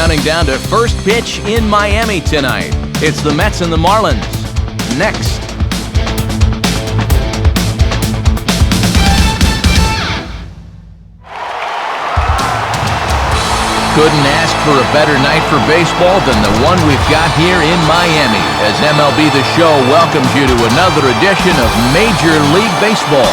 counting down to first pitch in Miami tonight. It's the Mets and the Marlins. Next. Couldn't ask for a better night for baseball than the one we've got here in Miami, as MLB The Show welcomes you to another edition of Major League Baseball.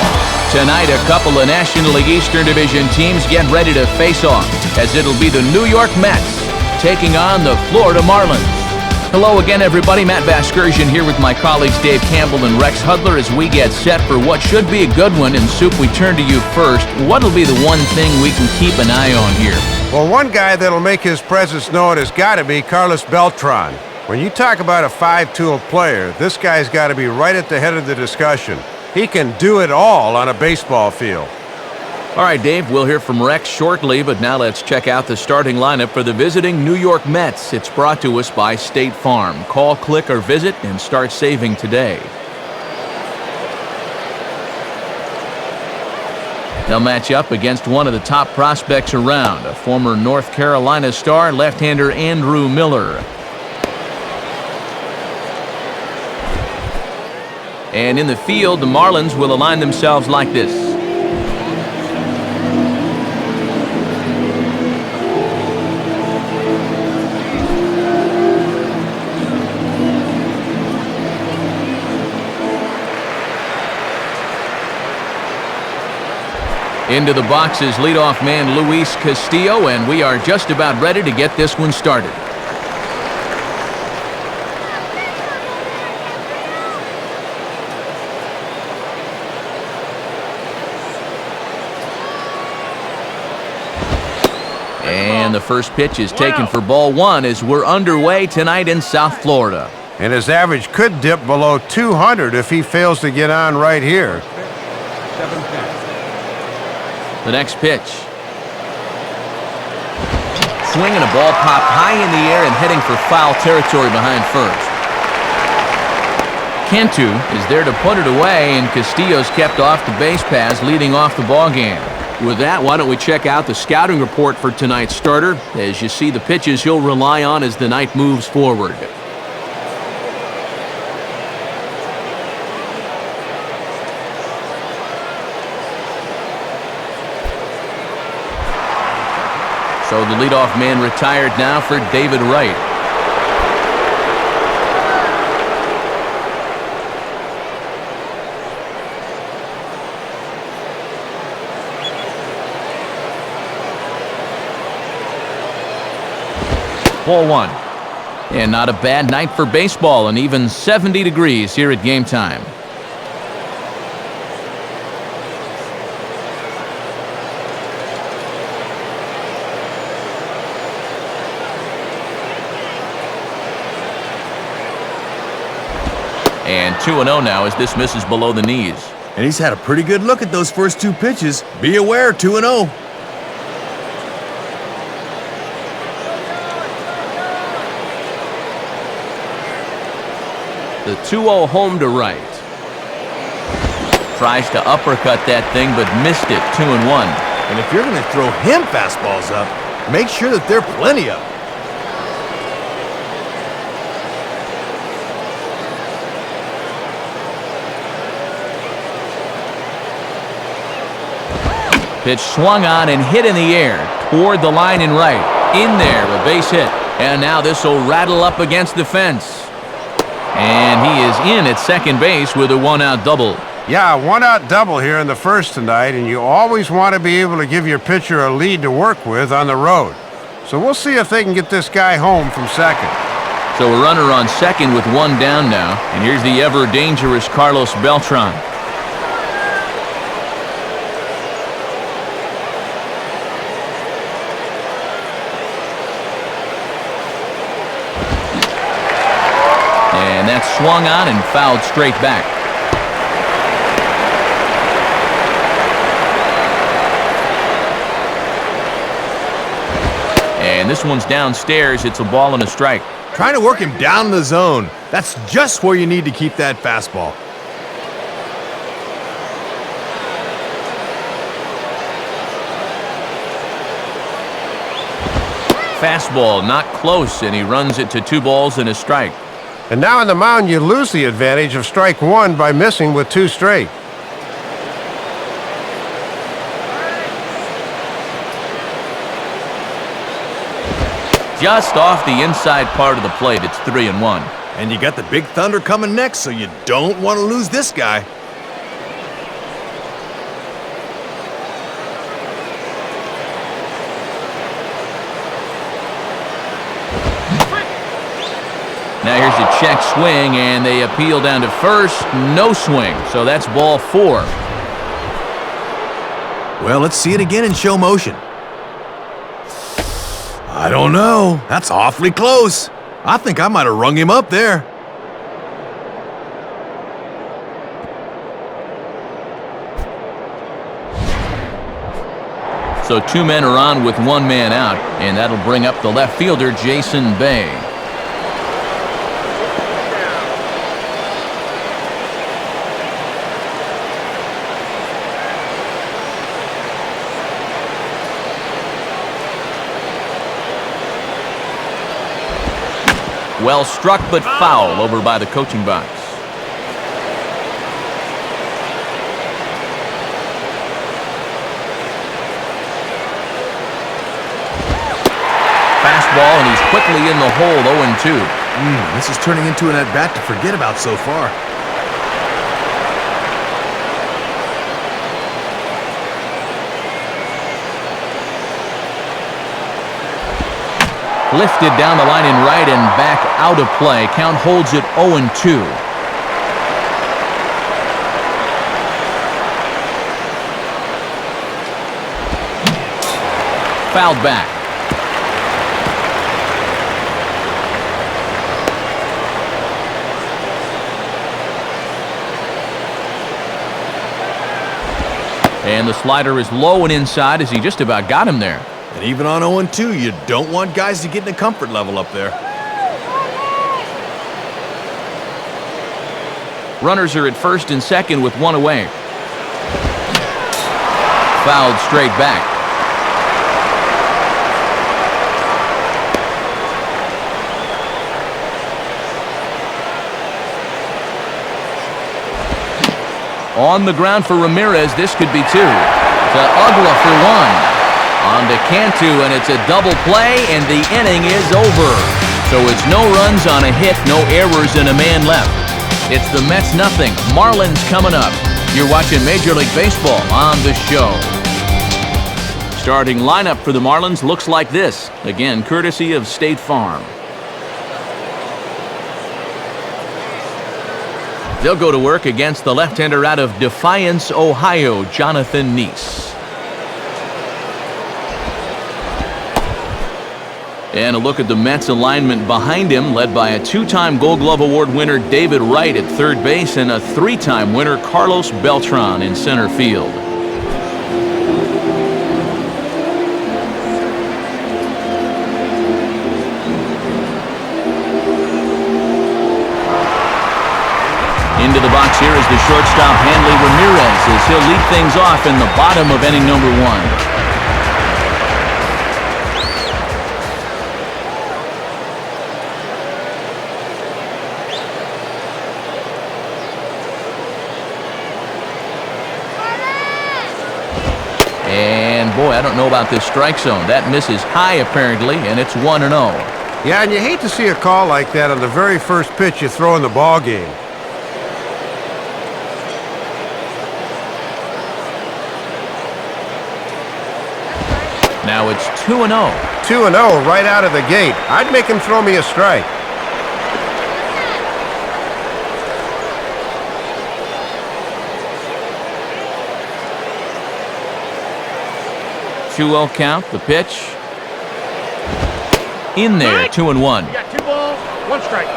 Tonight, a couple of National League Eastern Division teams get ready to face off, as it'll be the New York Mets taking on the Florida Marlins. Hello again, everybody. Matt Vasgersian here with my colleagues Dave Campbell and Rex Hudler as we get set for what should be a good one. And Soup, we turn to you first. What'll be the one thing we can keep an eye on here? Well, one guy that'll make his presence known has got to be Carlos Beltran. When you talk about a five-tool player, this guy's got to be right at the head of the discussion. He can do it all on a baseball field. All right, Dave, we'll hear from Rex shortly, but now let's check out the starting lineup for the visiting New York Mets. It's brought to us by State Farm. Call, click, or visit and start saving today. They'll match up against one of the top prospects around, a former North Carolina star, left-hander Andrew Miller. And in the field, the Marlins will align themselves like this. Into the boxes, leadoff man Luis Castillo, and we are just about ready to get this one started. And the first pitch is taken for ball one as we're underway tonight in South Florida. And his average could dip below 200 if he fails to get on right here. The next pitch. Swinging a ball popped high in the air and heading for foul territory behind first. Cantu is there to put it away, and Castillo's kept off the base paths, leading off the ballgame. With that, why don't we check out the scouting report for tonight's starter, as you see the pitches he'll rely on as the night moves forward. So the leadoff man retired now for David Wright. Ball one. And not a bad night for baseball, and even 70 degrees here at game time. And 2-0 now as this misses below the knees. And he's had a pretty good look at those first two pitches. Be aware, 2-0. The 2-0 home to right. Tries to uppercut that thing, but missed it. 2-1. And if you're going to throw him fastballs up, make sure that there are plenty of them. Pitch swung on and hit in the air toward the line and right. In there, a base hit. And now this will rattle up against the fence. And he is in at second base with a one-out double. Yeah, one-out double here in the first tonight, and you always want to be able to give your pitcher a lead to work with on the road. So we'll see if they can get this guy home from second. So a runner on second with one down now. And here's the ever-dangerous Carlos Beltran. And that's swung on and fouled straight back. And this one's downstairs. It's a ball and a strike. Trying to work him down in the zone. That's just where you need to keep that fastball. Fastball not close, and he runs it to 2 balls and a strike. And now on the mound, you lose the advantage of strike one by missing with 2 straight. Just off the inside part of the plate, it's 3-1. And you got the big thunder coming next, so you don't want to lose this guy. Now here's a check swing, and they appeal down to first. No swing, so that's ball 4. Well, let's see it again in show motion. I don't know. That's awfully close. I think I might have rung him up there. So 2 men are on with 1 man out, and that'll bring up the left fielder, Jason Bay. Well struck, but foul over by the coaching box. Fastball, and he's quickly in the hole, 0-2. This is turning into an at-bat to forget about so far. Lifted down the line in right and back out of play. Count holds it 0-2. Fouled back. And the slider is low and inside as he just about got him there. And even on 0-2, you don't want guys to get in a comfort level up there. Runners are at first and second with 1 away. Fouled straight back. On the ground for Ramirez, this could be 2. To Ugla for 1. On to Cantu, and it's a double play, and the inning is over. So it's no runs on a hit, no errors, and a man left. It's the Mets nothing. Marlins coming up. You're watching Major League Baseball on the show. Starting lineup for the Marlins looks like this. Again, courtesy of State Farm. They'll go to work against the left-hander out of Defiance, Ohio, Jonathan Neese. And a look at the Mets alignment behind him, led by a 2-time Gold Glove Award winner David Wright at third base and a 3-time winner Carlos Beltran in center field. Into the box here is the shortstop Hanley Ramirez as he'll lead things off in the bottom of inning number 1. And boy, I don't know about this strike zone. That misses high apparently, and it's 1-0. Yeah, and you hate to see a call like that on the very first pitch you throw in the ball game. Now it's 2-0. 2-0 right out of the gate. I'd make him throw me a strike. 2-0 count, the pitch. In there, 2-1. You got 2 balls, 1 strike.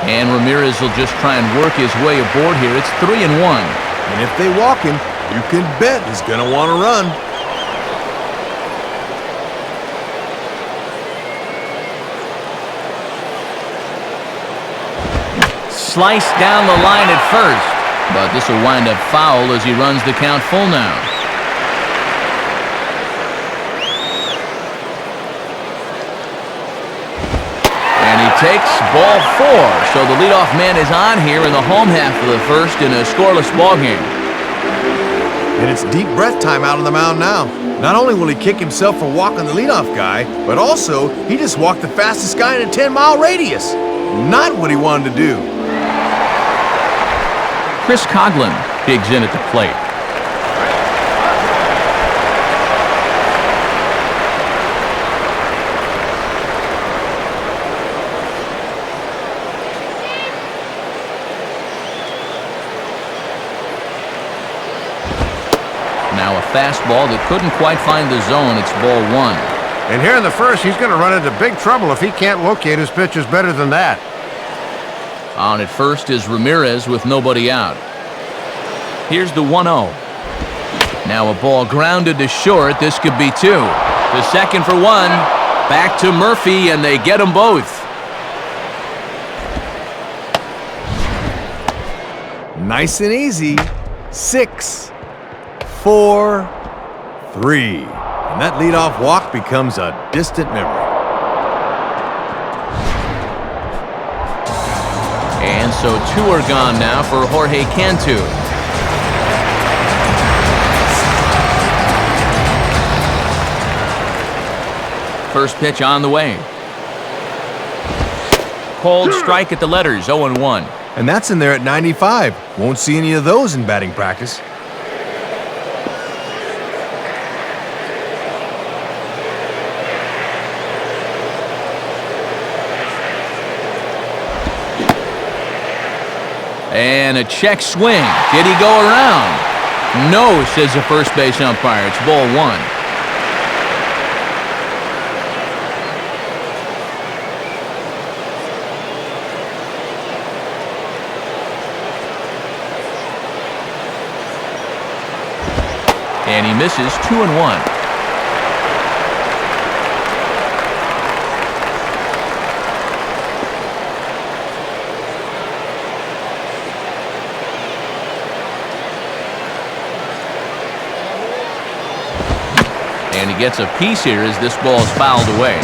And Ramirez will just try and work his way aboard here. It's 3-1. And if they walk him, you can bet he's going to want to run. Sliced down the line at first, but this will wind up foul as he runs the count full now. And he takes ball 4, so the leadoff man is on here in the home half of the first in a scoreless ball game. And it's deep breath time out on the mound now. Not only will he kick himself for walking the leadoff guy, but also he just walked the fastest guy in a 10-mile radius. Not what he wanted to do. Chris Coughlin digs in at the plate. Now a fastball that couldn't quite find the zone. It's ball 1. And here in the first, he's going to run into big trouble if he can't locate his pitches better than that. On at first is Ramirez with nobody out. Here's the 1-0. Now a ball grounded to short. This could be 2. The second for 1. Back to Murphy, and they get them both. Nice and easy. 6, 4, 3. And that leadoff walk becomes a distant memory. And so 2 are gone now for Jorge Cantu. First pitch on the way. Cold strike at the letters, 0-1. And that's in there at 95. Won't see any of those in batting practice. And a check swing. Did he go around? No, says the first base umpire. It's ball 1. And he misses 2-1. And he gets a piece here as this ball is fouled away.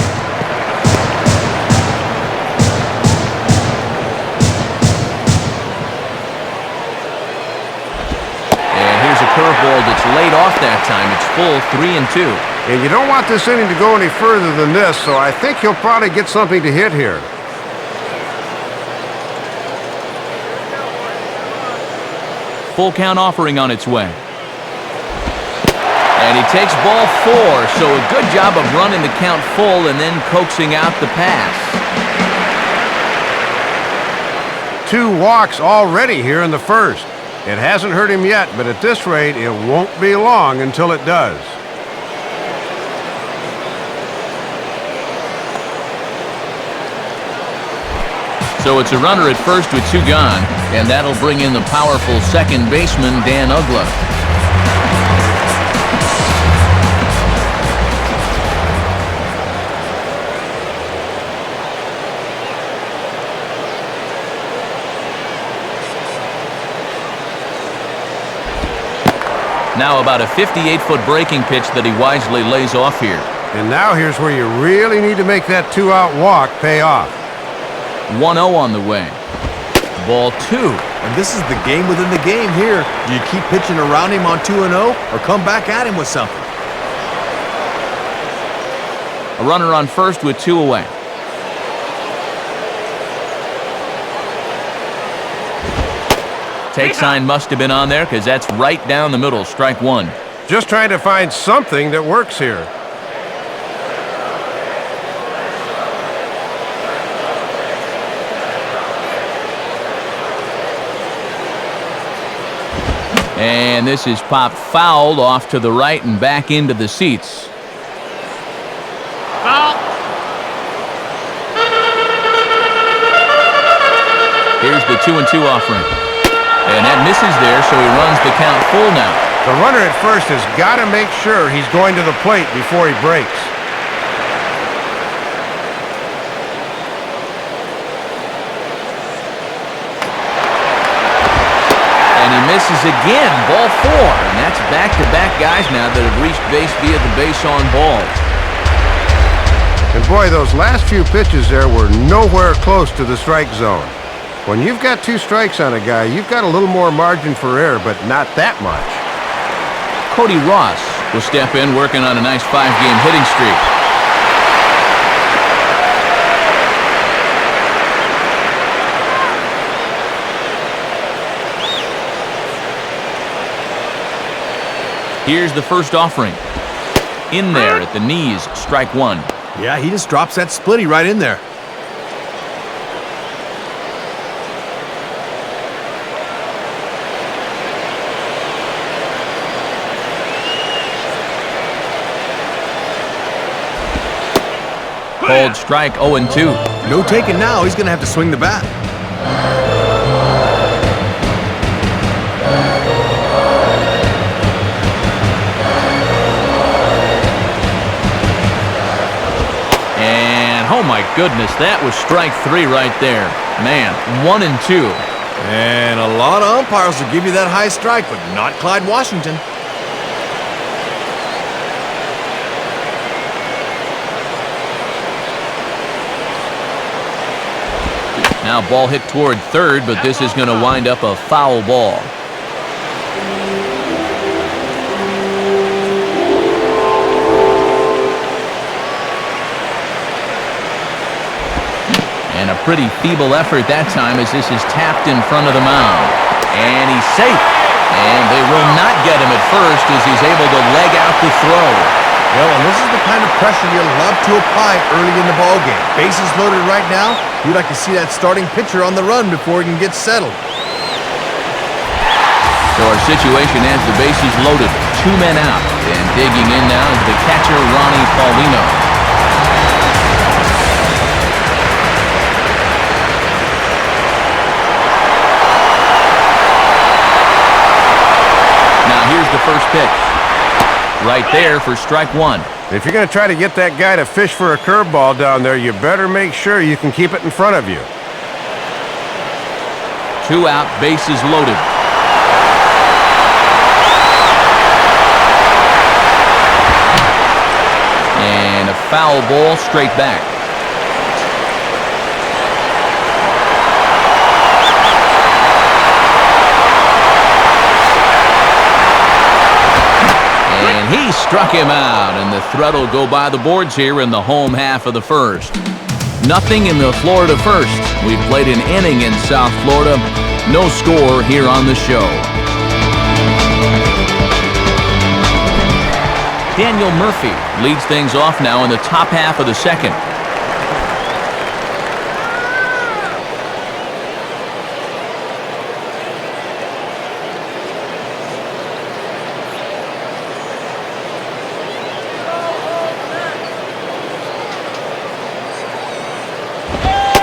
And here's a curveball that's laid off that time. It's full 3-2. And you don't want this inning to go any further than this, so I think he'll probably get something to hit here. Full count offering on its way. And he takes ball 4, so a good job of running the count full and then coaxing out the pass. 2 walks already here in the first. It hasn't hurt him yet, but at this rate, it won't be long until it does. So it's a runner at first with 2 gone, and that'll bring in the powerful second baseman, Dan Uggla. Now about a 58-foot breaking pitch that he wisely lays off here. And now here's where you really need to make that 2-out walk pay off. 1-0 on the way. Ball 2. And this is the game within the game here. Do you keep pitching around him on 2-0 or come back at him with something? A runner on first with 2 away. Take sign must have been on there because that's right down the middle. Strike 1. Just trying to find something that works here. And this is popped fouled off to the right and back into the seats. Foul. Here's the 2-2 offering. And that misses there, so he runs the count full now. The runner at first has got to make sure he's going to the plate before he breaks. misses again, ball 4. And that's back-to-back guys now that have reached base via the base on balls. And boy, those last few pitches there were nowhere close to the strike zone. When you've got 2 strikes on a guy, you've got a little more margin for error, but not that much. Cody Ross will step in, working on a nice 5-game hitting streak. Here's the first offering. In there at the knees, strike 1. Yeah, he just drops that splitty right in there. Called strike 0-2. No taking now. He's going to have to swing the bat. And oh my goodness, that was strike 3 right there. Man, 1-2. And a lot of umpires will give you that high strike, but not Clyde Washington. Now ball hit toward third, but this is going to wind up a foul ball. And a pretty feeble effort that time as this is tapped in front of the mound. And he's safe. And they will not get him at first as he's able to leg out the throw. Well, and this is the kind of pressure you'll love to apply early in the ballgame. Bases loaded right now. You'd like to see that starting pitcher on the run before he can get settled. So our situation has the bases loaded, 2 men out. And digging in now is the catcher, Ronnie Paulino. Now here's the first pitch. Right there for strike 1. If you're going to try to get that guy to fish for a curveball down there, you better make sure you can keep it in front of you. 2 out, bases loaded. And a foul ball straight back. And he struck him out, and the threat will go by the boards here in the home half of the first. Nothing in the Florida first. We've played an inning in South Florida. No score here on the show. Daniel Murphy leads things off now in the top half of the second.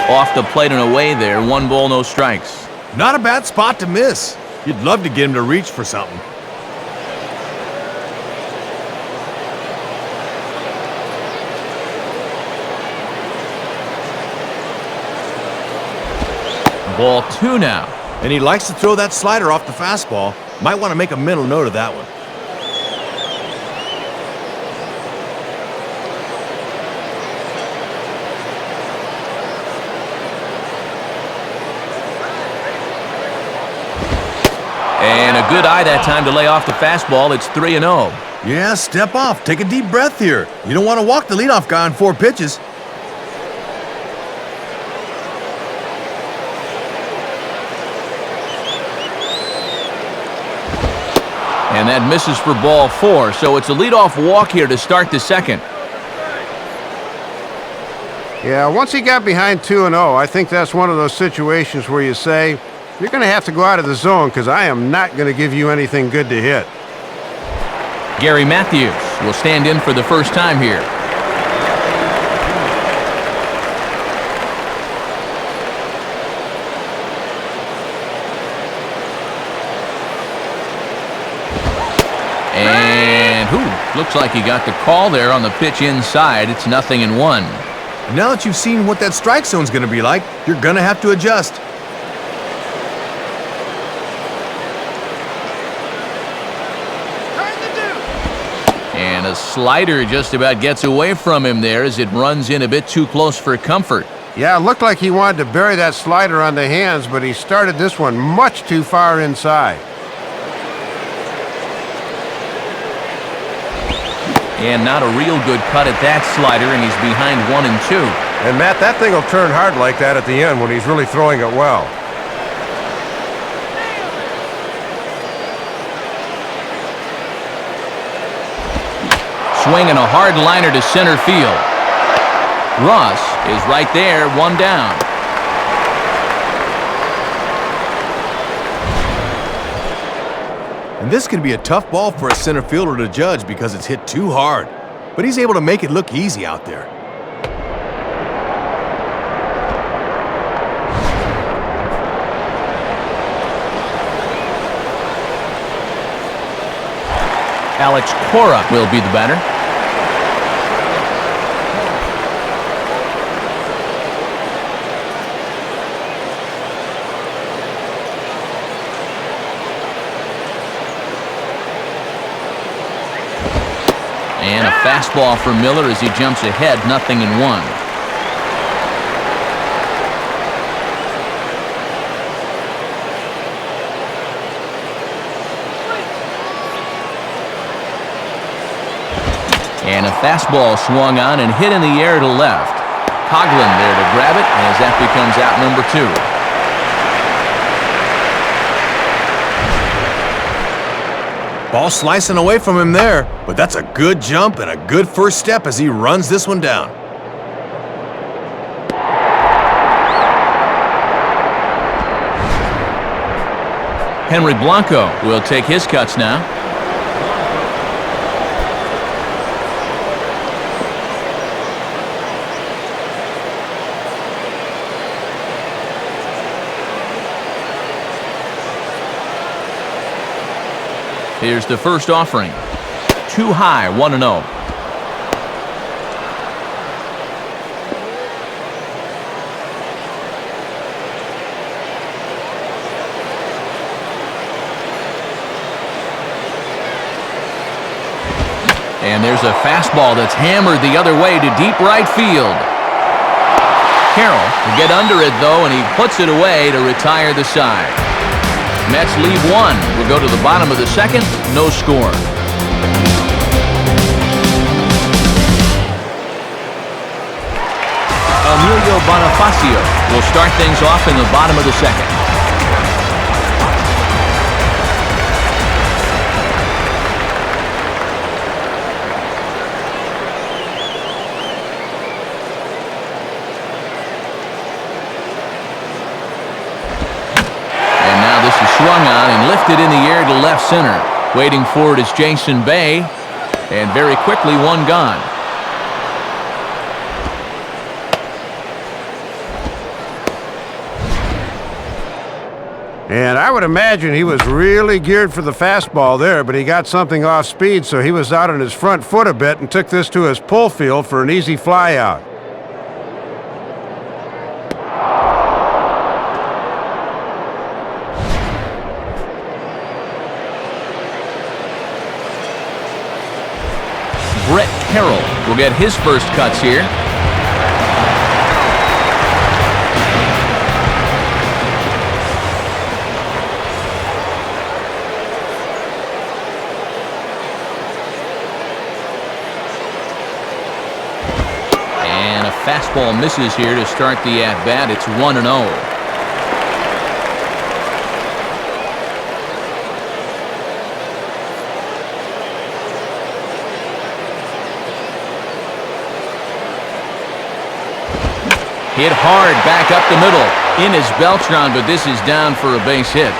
Off the plate and away there, 1 ball, no strikes. Not a bad spot to miss. You'd love to get him to reach for something. Ball 2 now. And he likes to throw that slider off the fastball. Might want to make a mental note of that one. And a good eye that time to lay off the fastball. It's 3-0. Yeah, step off. Take a deep breath here. You don't want to walk the leadoff guy on 4 pitches. And that misses for ball 4. So it's a leadoff walk here to start the second. Yeah, once he got behind 2-0, I think that's one of those situations where you say, you're going to have to go out of the zone because I am not going to give you anything good to hit. Gary Matthews will stand in for the first time here. And looks like he got the call there on the pitch inside. It's 0-1. Now that you've seen what that strike zone's going to be like, you're going to have to adjust. slider just about gets away from him there as it runs in a bit too close for comfort. Yeah, it looked like he wanted to bury that slider on the hands, but he started this one much too far inside. And not a real good cut at that slider, and he's behind 1-2. And Matt, that thing will turn hard like that at the end when he's really throwing it well. Swinging a hard liner to center field. Ross is right there, one down. And this could be a tough ball for a center fielder to judge because it's hit too hard. But he's able to make it look easy out there. Alex Cora will be the batter. And a fastball for Miller as he jumps ahead, 0-1. And a fastball swung on and hit in the air to left. Coughlin there to grab it as that becomes out number 2. Ball slicing away from him there, but that's a good jump and a good first step as he runs this one down. Henry Blanco will take his cuts now. Here's the first offering. Too high, 1-0. And there's a fastball that's hammered the other way to deep right field. Carroll will get under it, though, and he puts it away to retire the side. Mets lead one. We'll go to the bottom of the second. No score. Emilio Bonifacio will start things off in the bottom of the second. Swung on and lifted in the air to left center. Waiting for it is Jason Bay, and very quickly one gone. And I would imagine he was really geared for the fastball there, but he got something off speed, so he was out on his front foot a bit and took this to his pull field for an easy fly out. Carroll will get his first cuts here. And a fastball misses here to start the at-bat. It's 1-0. Hit hard back up the middle. In is Beltran, but this is down for a base hit.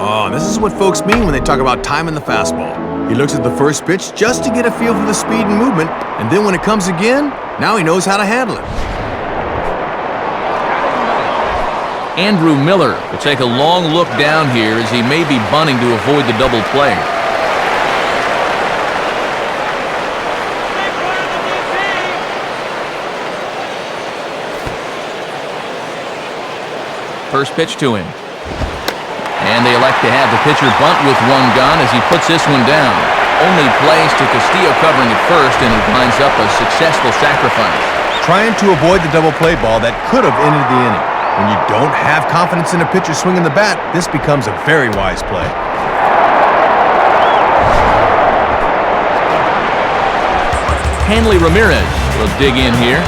Oh, this is what folks mean when they talk about timing the fastball. He looks at the first pitch just to get a feel for the speed and movement, and then when it comes again, now he knows how to handle it. Andrew Miller will take a long look down here as he may be bunting to avoid the double play. First pitch to him. And they elect to have the pitcher bunt with one gun as he puts this one down. Only plays to Castillo covering at first, and it lines up a successful sacrifice. Trying to avoid the double play ball that could have ended the inning. When you don't have confidence in a pitcher swinging the bat, this becomes a very wise play. Hanley Ramirez will dig in here.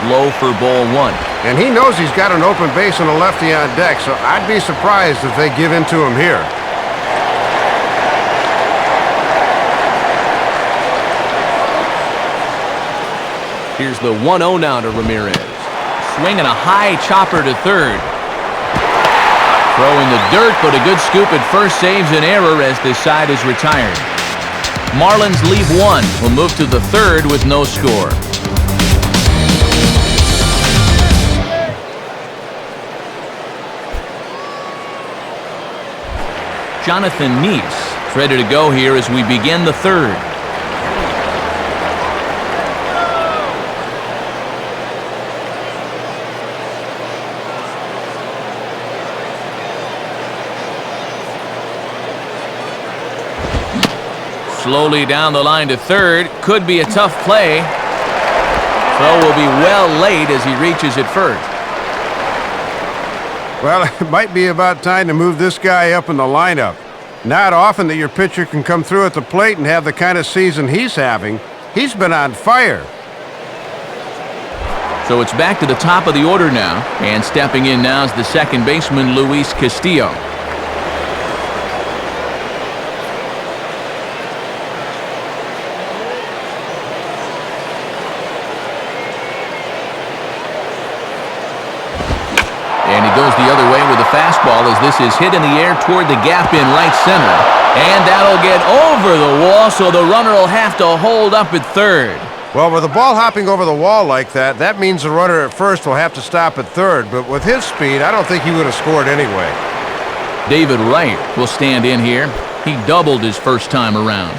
Low for ball one. And he knows he's got an open base and a lefty on deck, so I'd be surprised if they give in to him here. Here's the 1-0 now to Ramirez. Swinging a high chopper to third. Throw in the dirt, but a good scoop at first saves an error as this side is retired. Marlins leave one. Will move to the third with no score. Jonathan Neese is ready to go here as we begin the third. Slowly down the line to third. Could be a tough play. Throw will be well late as he reaches it first. Well, it might be about time to move this guy up in the lineup. Not often that your pitcher can come through at the plate and have the kind of season he's having. He's been on fire. So it's back to the top of the order now. And stepping in now is the second baseman, Luis Castillo. Goes the other way with a fastball as this is hit in the air toward the gap in right center. And that'll get over the wall, so the runner will have to hold up at third. Well, with the ball hopping over the wall like that, that means the runner at first will have to stop at third. But with his speed, I don't think he would have scored anyway. David Wright will stand in here. He doubled his first time around.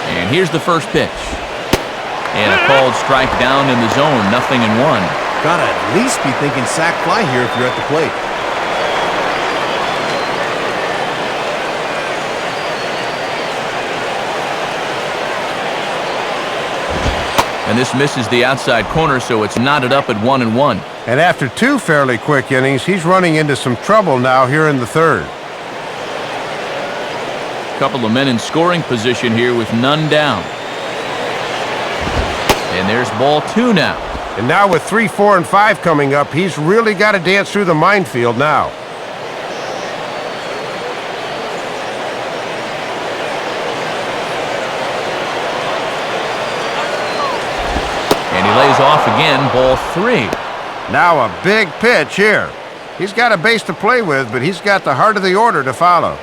And here's the first pitch. And a called strike down in the zone, 0-1. Gotta at least be thinking sac fly here if you're at the plate. And this misses the outside corner, so it's knotted up at 1-1. And after two fairly quick innings, he's running into some trouble now here in the third. Couple of men in scoring position here with none down. And there's ball two now. And now with 3, 4, and 5 coming up, he's really got to dance through the minefield now. And he lays off again, ball 3. Now a big pitch here. He's got a base to play with, but he's got the heart of the order to follow.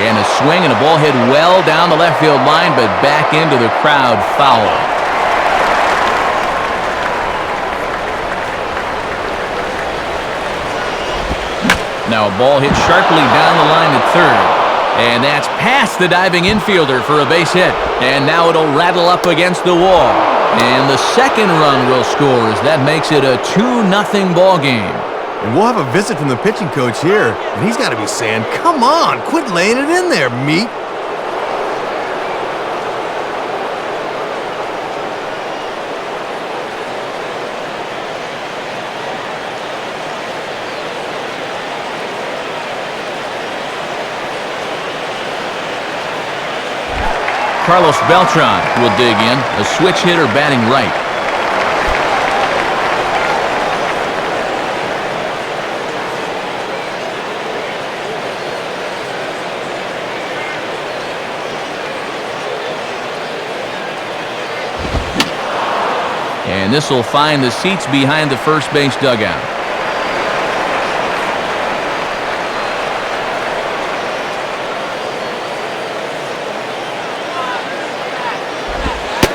And a swing and a ball hit well down the left field line, but back into the crowd, foul. Now a ball hit sharply down the line at third. And that's past the diving infielder for a base hit. And now it'll rattle up against the wall. And the second run will score as that makes it a 2-0 ball game. And we'll have a visit from the pitching coach here, and he's got to be saying, come on, quit laying it in there, meat. Carlos Beltran will dig in, a switch hitter batting right. And this will find the seats behind the first base dugout.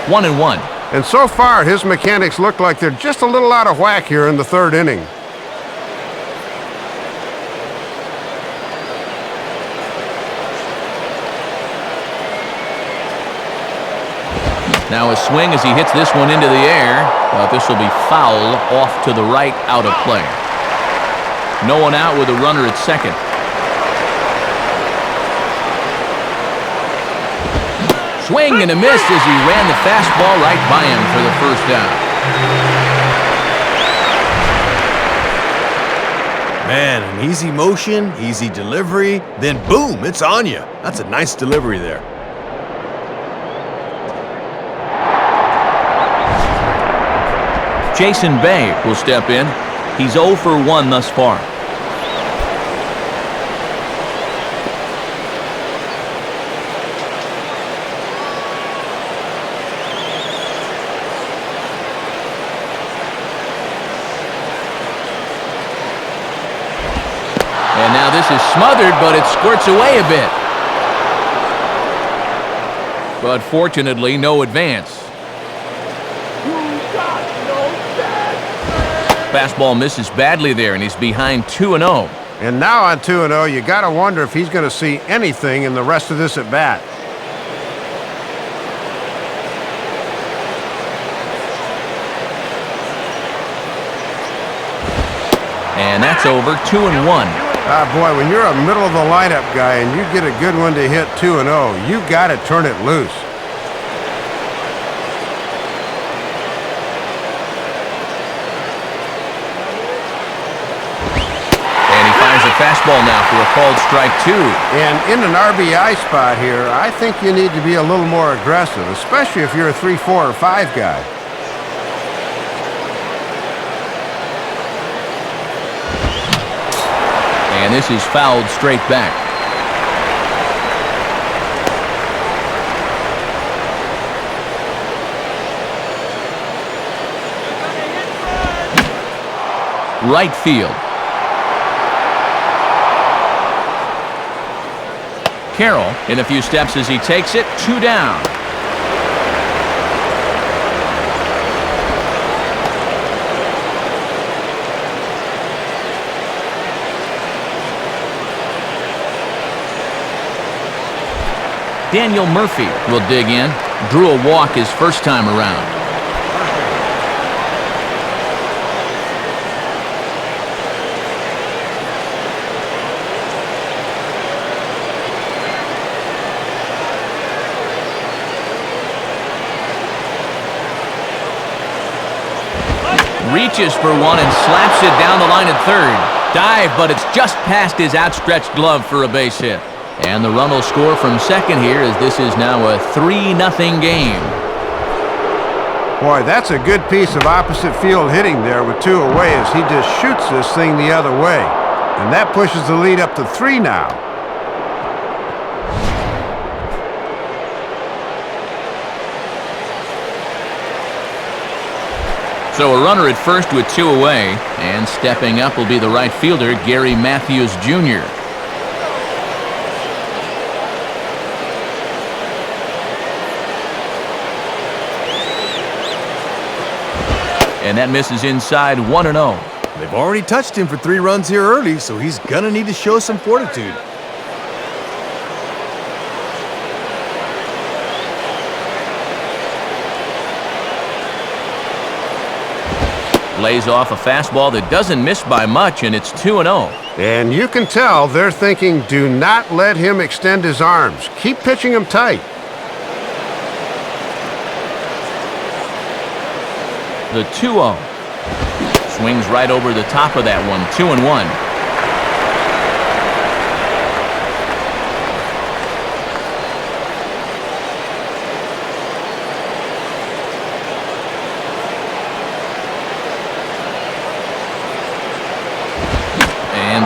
One and one. And so far, his mechanics look like they're just a little out of whack here in the third inning. Now a swing as he hits this one into the air, but this will be foul off to the right, out of play. No one out with a runner at second. Swing and a miss as he ran the fastball right by him for the first down. Man, an easy motion, easy delivery, then boom, it's on you. That's a nice delivery there. Jason Bay will step in. He's 0 for 1 thus far. And now this is smothered, but it squirts away a bit. But fortunately, no advance. Fastball misses badly there, and he's behind 2-0. And now on 2-0, you got to wonder if he's going to see anything in the rest of this at bat. And that's over. 2-1. Ah, boy, when you're a middle of the lineup guy and you get a good one to hit 2-0, you got to turn it loose. Fastball now for a called strike 2. And in an RBI spot here, I think you need to be a little more aggressive, especially if you're a 3, 4, or 5 guy. And this is fouled straight back. Right field. Carroll in a few steps as he takes it. 2 down. Daniel Murphy will dig in. Drew a walk his first time around. Reaches for one and slaps it down the line at third. Dive, but it's just past his outstretched glove for a base hit. And the run will score from second here as this is now a 3-0 game. Boy, that's a good piece of opposite field hitting there with 2 away as he just shoots this thing the other way. And that pushes the lead up to 3 now. So a runner at first with 2 away, and stepping up will be the right fielder, Gary Matthews Jr. And that misses inside. 1-0. They've already touched him for 3 runs here early, so he's gonna need to show some fortitude. Lays off a fastball that doesn't miss by much, and it's 2-0. And you can tell they're thinking, do not let him extend his arms. Keep pitching him tight. The 2-0. Swings right over the top of that one. 2-1.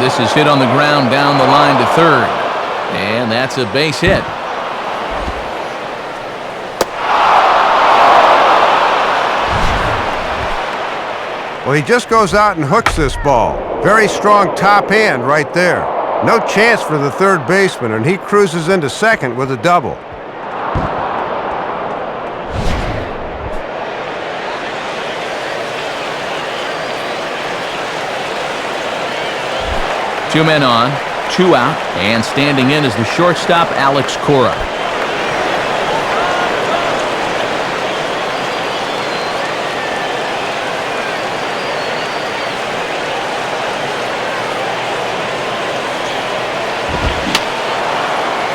This is hit on the ground down the line to third. And that's a base hit. Well, he just goes out and hooks this ball. Very strong top hand right there. No chance for the third baseman, and he cruises into second with a double. Two men on, two out, and standing in is the shortstop, Alex Cora.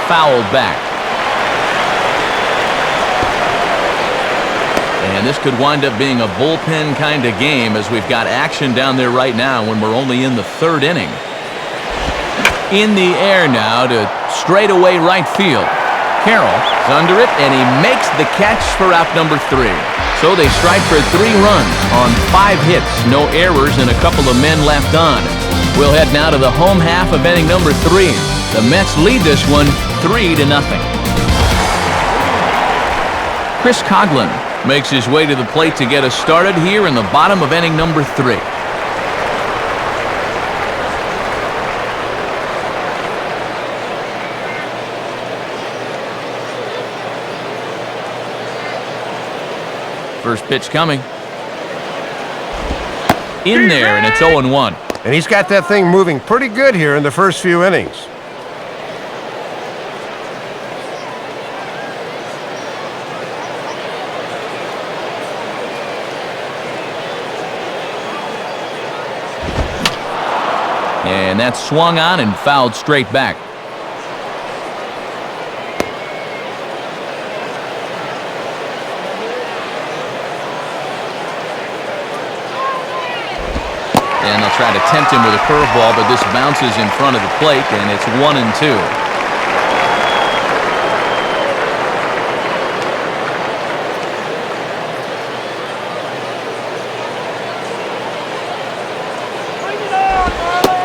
Fouled back. And this could wind up being a bullpen kind of game, as we've got action down there right now when we're only in the third inning. In the air now to straightaway right field. Carroll is under it, and he makes the catch for out number 3. So they strike for 3 runs on 5 hits, no errors, and a couple of men left on. We'll head now to the home half of inning number 3. The Mets lead this one 3-0. Chris Coughlin makes his way to the plate to get us started here in the bottom of inning number 3. First pitch coming. In there, and it's 0-1. And he's got that thing moving pretty good here in the first few innings. And that's swung on and fouled straight back. And they'll try to tempt him with a curveball, but this bounces in front of the plate, and it's 1-2.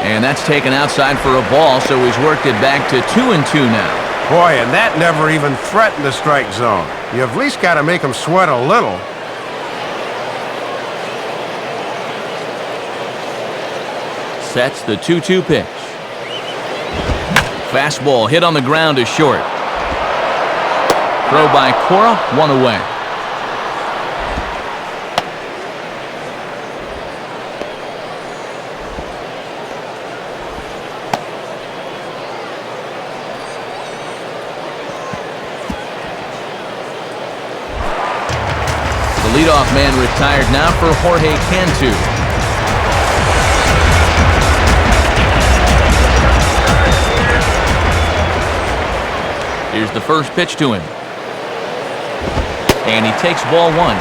And that's taken outside for a ball, so he's worked it back to 2-2 now. Boy, and that never even threatened the strike zone. You have at least got to make him sweat a little. Sets the 2-2 pitch. Fastball hit on the ground is short. Throw by Cora, 1 away. The leadoff man retired now for Jorge Cantu. Here's the first pitch to him. And he takes ball 1.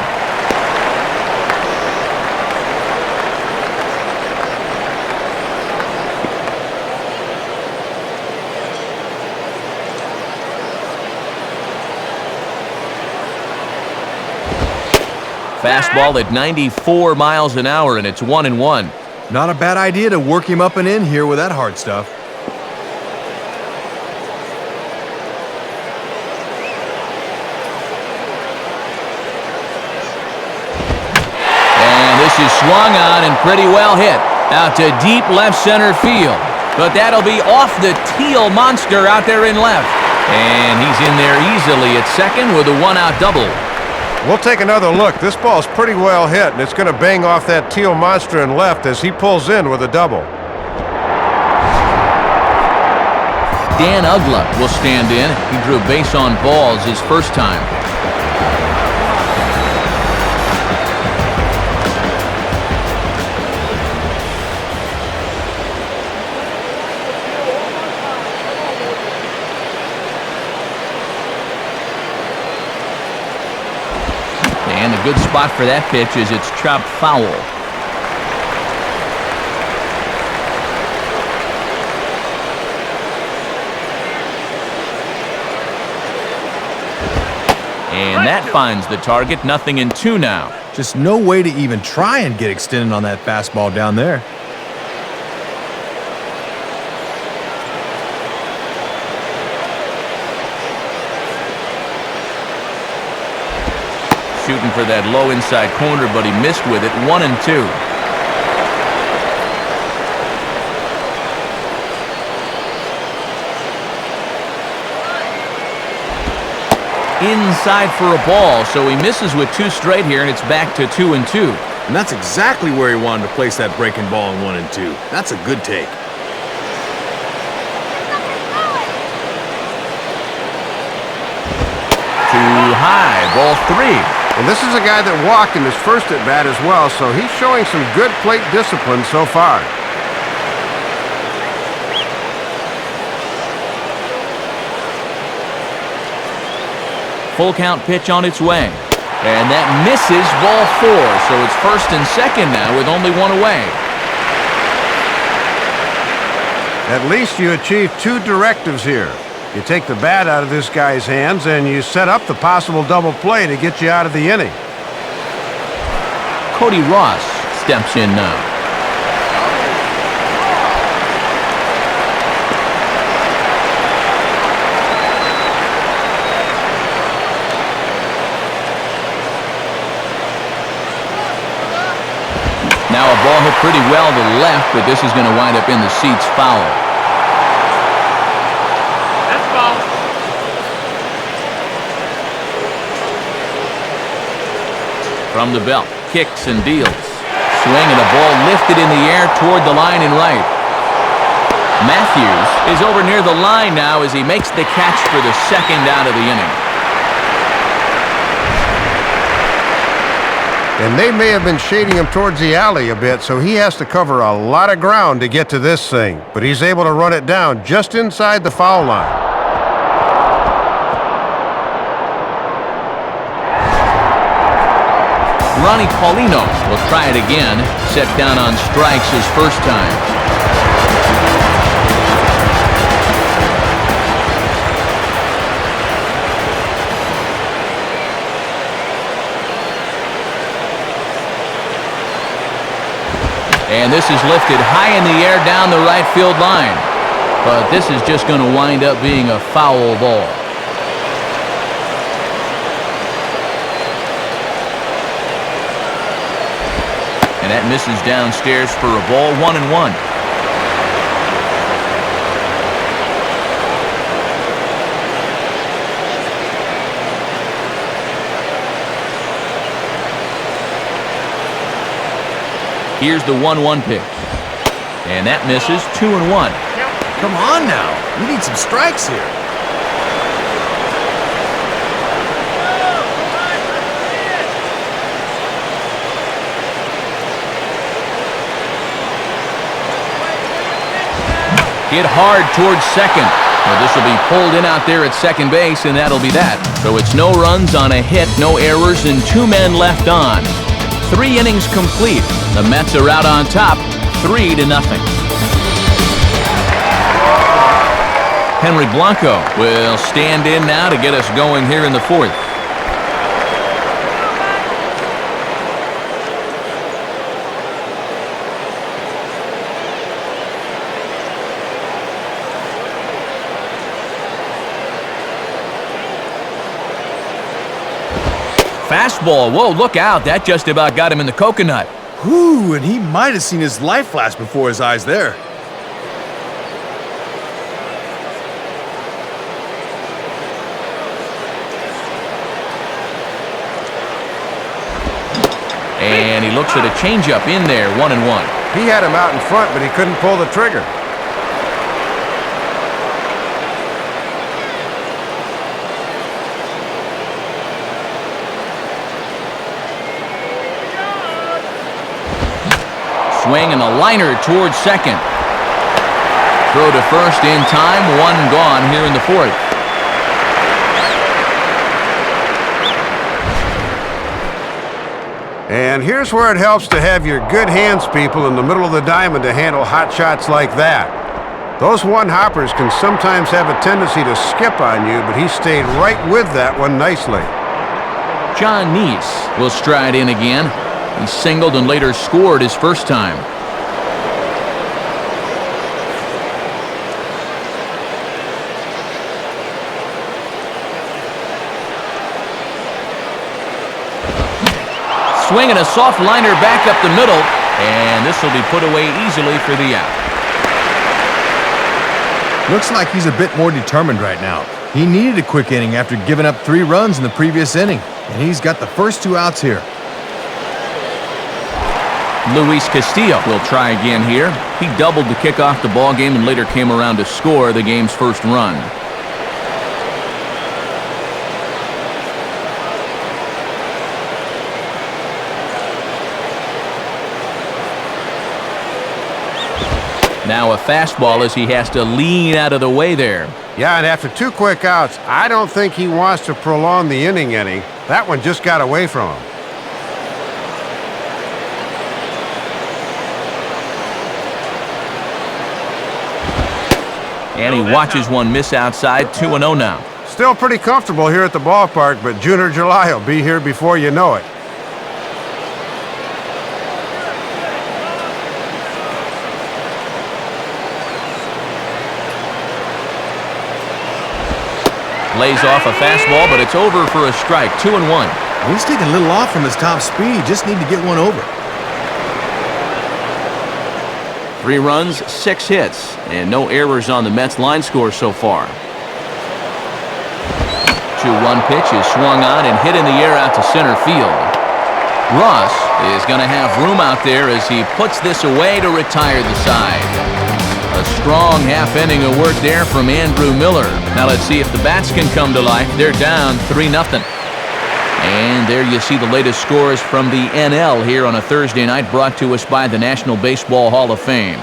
Fastball at 94 miles an hour, and it's 1-1. Not a bad idea to work him up and in here with that hard stuff. This is swung on and pretty well hit out to deep left center field. But that'll be off the teal monster out there in left. And he's in there easily at second with a 1-out double. We'll take another look. This ball's pretty well hit, and it's going to bang off that teal monster in left as he pulls in with a double. Dan Ugla will stand in. He drew base on balls his first time. And a good spot for that pitch is it's chopped foul. And that finds the target. 0-2 now. Just no way to even try and get extended on that fastball down there. Shooting for that low inside corner, but he missed with it. 1-2. inside for a ball, so he misses with 2 straight here, and it's back to 2-2. And that's exactly where he wanted to place that breaking ball in 1-2. That's a good take. Too high, ball 3. And this is a guy that walked in his first at-bat as well, so he's showing some good plate discipline so far. Full count pitch on its way. And that misses, ball 4. So it's first and second now with only 1 away. At least you achieved 2 directives here. You take the bat out of this guy's hands and you set up the possible double play to get you out of the inning. Cody Ross steps in now. Now a ball hit pretty well to the left, but this is going to wind up in the seats foul. That's foul. From the belt, kicks and deals. Swing and a ball lifted in the air toward the line and right. Matthews is over near the line now as he makes the catch for the second out of the inning. And they may have been shading him towards the alley a bit, so he has to cover a lot of ground to get to this thing. But he's able to run it down just inside the foul line. Ronnie Paulino will try it again. Set down on strikes his first time. And this is lifted high in the air down the right field line. But this is just going to wind up being a foul ball. And that misses downstairs for a ball, 1-1. Here's the 1-1 pitch. And that misses, 2-1. Come on now. We need some strikes here. Hit hard towards second. Well, this will be pulled in out there at second base, and that'll be that. So it's no runs on a hit, no errors, and 2 men left on. 3 innings complete. The Mets are out on top, 3-0. Henry Blanco will stand in now to get us going here in the 4th. Fastball. Whoa, look out. That just about got him in the coconut. Whew, and he might have seen his life flash before his eyes there. And he looks at a changeup in there, 1-1. He had him out in front, but he couldn't pull the trigger. Swing and a liner towards second. Throw to first in time, 1 gone here in the 4th. And here's where it helps to have your good hands people in the middle of the diamond to handle hot shots like that. Those one-hoppers can sometimes have a tendency to skip on you, but he stayed right with that one nicely. John Neese will stride in again. He singled and later scored his first time. Swing and a soft liner back up the middle, and this will be put away easily for the out. Looks like he's a bit more determined right now. He needed a quick inning after giving up 3 runs in the previous inning, and he's got the first 2 outs here. Luis Castillo will try again here. He doubled to kick off the ball game and later came around to score the game's first run. Now a fastball as he has to lean out of the way there. Yeah, and after 2 quick outs, I don't think he wants to prolong the inning any. That one just got away from him. And he watches one miss outside, 2-0 now. Still pretty comfortable here at the ballpark, but June or July will be here before you know it. Lays off a fastball, but it's over for a strike, 2-1. He's taking a little off from his top speed. Just need to get one over. 3 runs, 6 hits, and no errors on the Mets line score so far. 2-1 pitch is swung on and hit in the air out to center field. Ross is going to have room out there as he puts this away to retire the side. A strong half inning of work there from Andrew Miller. Now let's see if the bats can come to life. They're down 3-0. And there you see the latest scores from the NL here on a Thursday night, brought to us by the National Baseball Hall of Fame.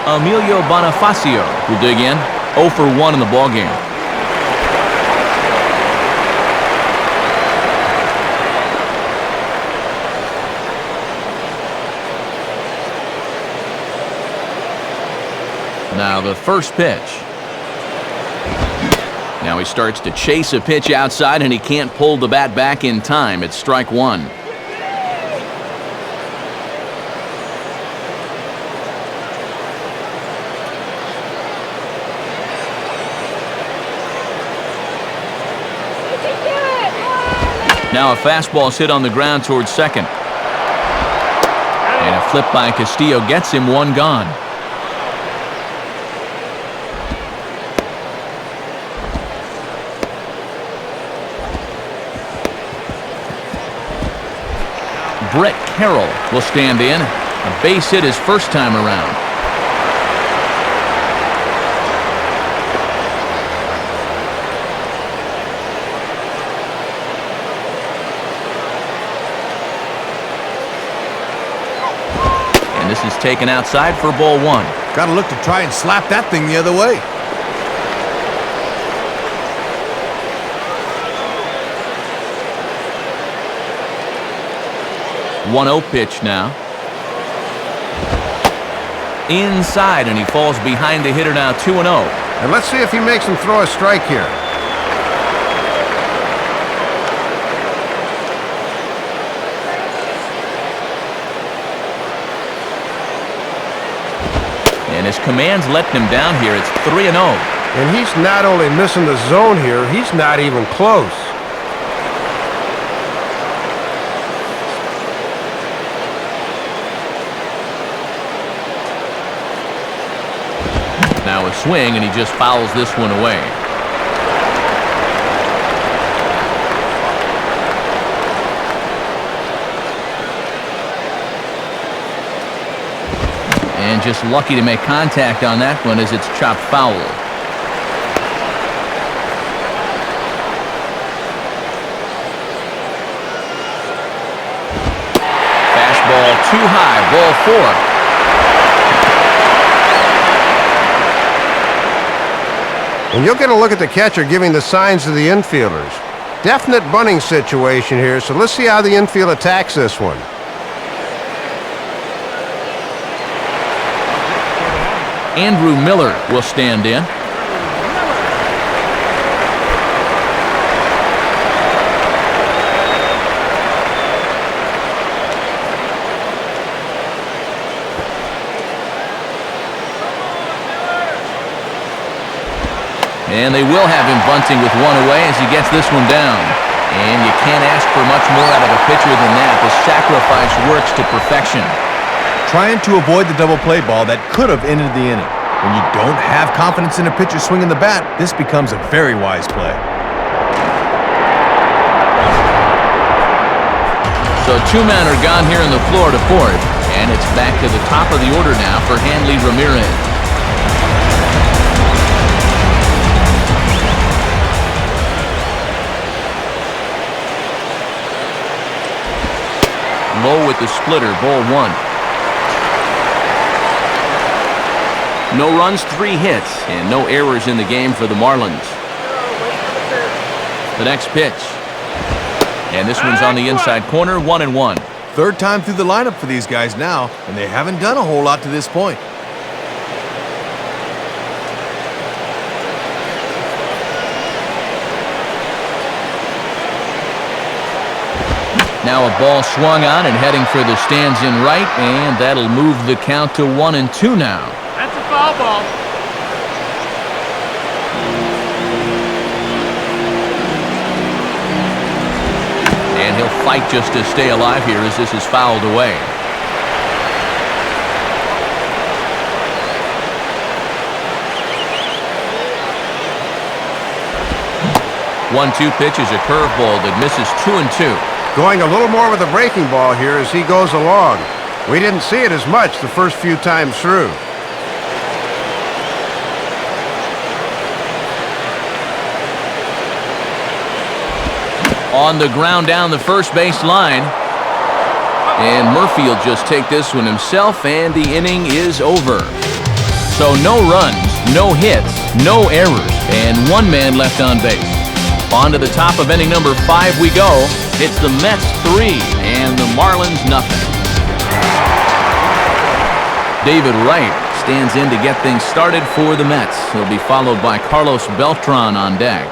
Emilio Bonifacio will dig in, 0 for 1 in the ballgame. Now the first pitch. Now he starts to chase a pitch outside and he can't pull the bat back in time. It's strike 1. Now a fastball hit on the ground towards second. And a flip by Castillo gets him 1 gone. Brett Carroll will stand in. A base hit his first time around. This is taken outside for ball 1. Got to look to try and slap that thing the other way. One 1-0 pitch now. Inside, and he falls behind the hitter now, 2-0. And let's see if he makes him throw a strike here. And his command's letting him down here. It's 3-0. And he's not only missing the zone here, he's not even close. Now a swing, and he just fouls this one away. And just lucky to make contact on that one as it's chopped foul. Fastball too high, ball 4. And you'll get a look at the catcher giving the signs to the infielders. Definite bunting situation here, so let's see how the infield attacks this one. Andrew Miller will stand in. And they will have him bunting with one away as he gets this one down. And you can't ask for much more out of a pitcher than that. The sacrifice works to perfection. Trying to avoid the double play ball that could have ended the inning. When you don't have confidence in a pitcher swinging the bat, this becomes a very wise play. So 2 men are gone here in the Florida fourth, and it's back to the top of the order now for Hanley Ramirez. Low with the splitter, ball 1. No runs, 3 hits, and no errors in the game for the Marlins. The next pitch. And this one's on the inside corner, 1-1. Third time through the lineup for these guys now, and they haven't done a whole lot to this point. Now a ball swung on and heading for the stands in right, and that'll move the count to 1-2 now. That's a foul ball. And he'll fight just to stay alive here as this is fouled away. One-two pitch is a curveball that misses 2-2. Going a little more with the breaking ball here as he goes along. We didn't see it as much the first few times through. On the ground down the first base line. And Murphy will just take this one himself, and the inning is over. So no runs, no hits, no errors, and 1 man left on base. On to the top of inning number 5 we go. It's the Mets 3 and the Marlins nothing. David Wright stands in to get things started for the Mets. He'll be followed by Carlos Beltran on deck.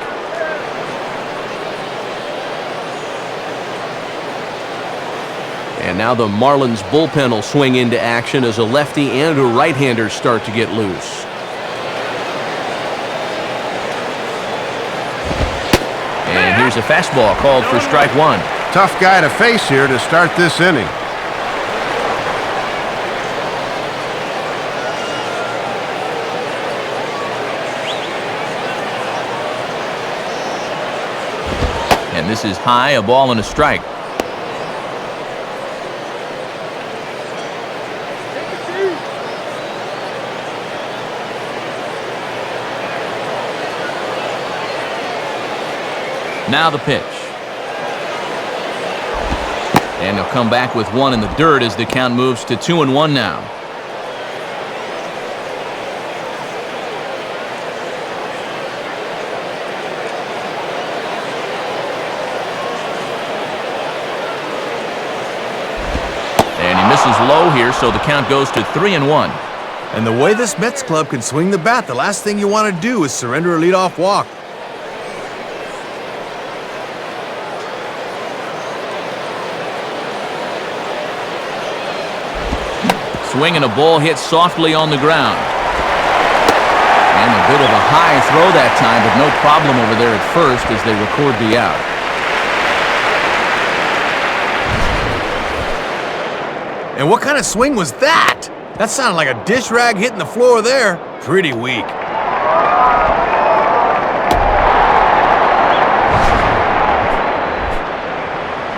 And now the Marlins bullpen will swing into action as a lefty and a right-hander start to get loose. And here's a fastball called for strike 1. Tough guy to face here to start this inning. And this is high, a ball and a strike. Now the pitch. And he'll come back with 1 in the dirt as the count moves to 2-1 now. And he misses low here, so the count goes to 3-1. And the way this Mets club can swing the bat, the last thing you want to do is surrender a leadoff walk. Swing and a ball hit softly on the ground. And a bit of a high throw that time, but no problem over there at first as they record the out. And what kind of swing was that? That sounded like a dish rag hitting the floor there. Pretty weak.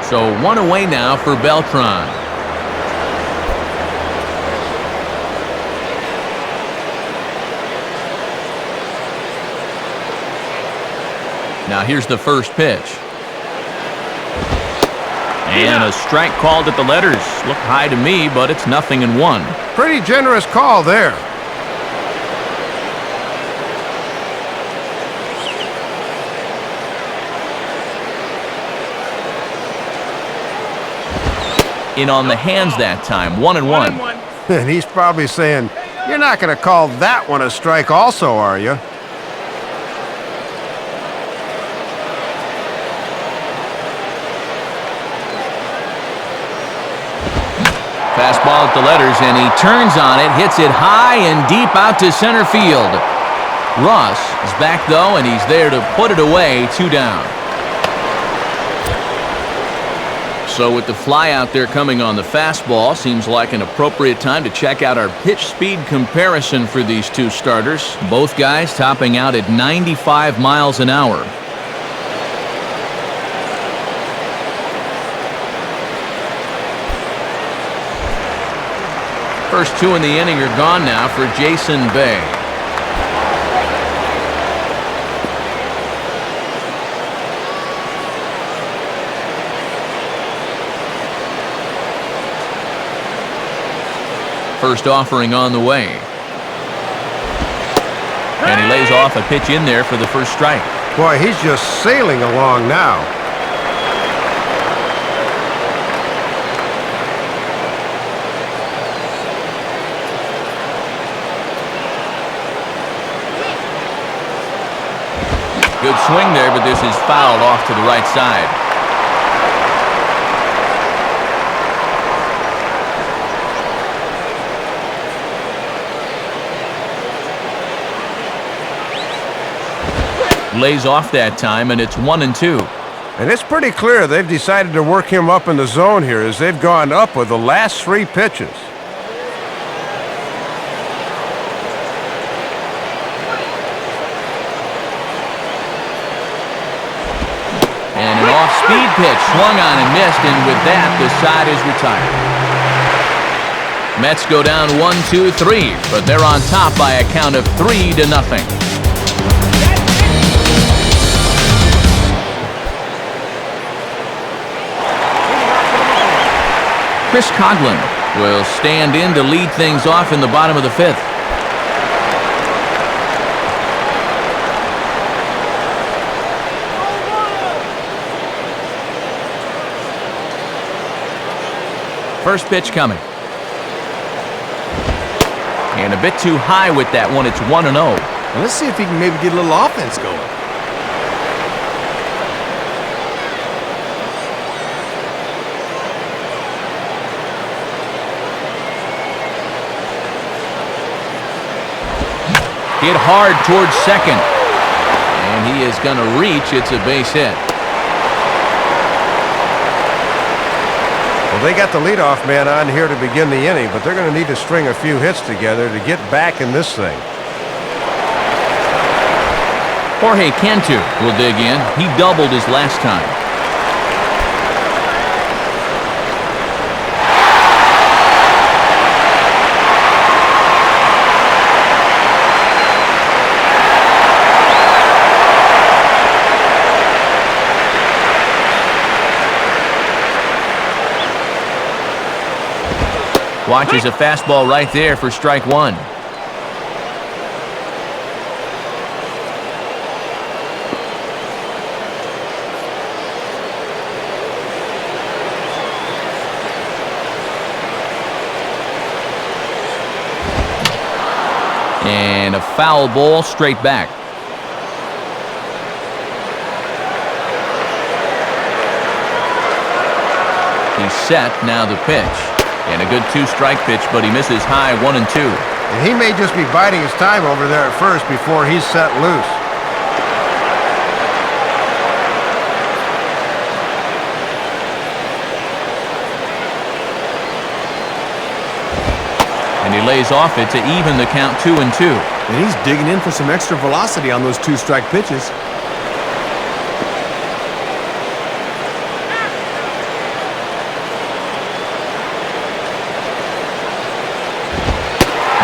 So 1 away now for Beltran. Now here's the first pitch. And a strike called at the letters. Looked high to me, but it's 0-1. Pretty generous call there. In on the hands that time, 1-1. And he's probably saying, you're not going to call that one a strike also, are you? Fastball at the letters, and he turns on it, hits it high and deep out to center field. Ross is back, though, and he's there to put it away, 2 down. So with the fly out there coming on the fastball, seems like an appropriate time to check out our pitch speed comparison for these two starters. Both guys topping out at 95 miles an hour. First 2 in the inning are gone now for Jason Bay. First offering on the way. And he lays off a pitch in there for the first strike. Boy, he's just sailing along now. Good swing there, but this is fouled off to the right side. Lays off that time, and it's 1-2. And it's pretty clear they've decided to work him up in the zone here as they've gone up with the last 3 pitches. And an off-speed pitch swung on and missed, and with that, the side is retired. Mets go down 1-2-3, but they're on top by a count of 3-0. Chris Coughlin will stand in to lead things off in the bottom of the 5th. First pitch coming. And a bit too high with that one. It's 1-0. Well, let's see if he can maybe get a little offense going. Hit hard towards second. And he is going to reach. It's a base hit. Well, they got the leadoff man on here to begin the inning, but they're going to need to string a few hits together to get back in this thing. Jorge Cantu will dig in. He doubled his last time. Watches a fastball right there for strike 1. And a foul ball straight back. He's set, now the pitch. And a good 2-strike pitch, but he misses high, 1-2. And he may just be biding his time over there at first before he's set loose. And he lays off it to even the count 2-2. And he's digging in for some extra velocity on those 2-strike pitches.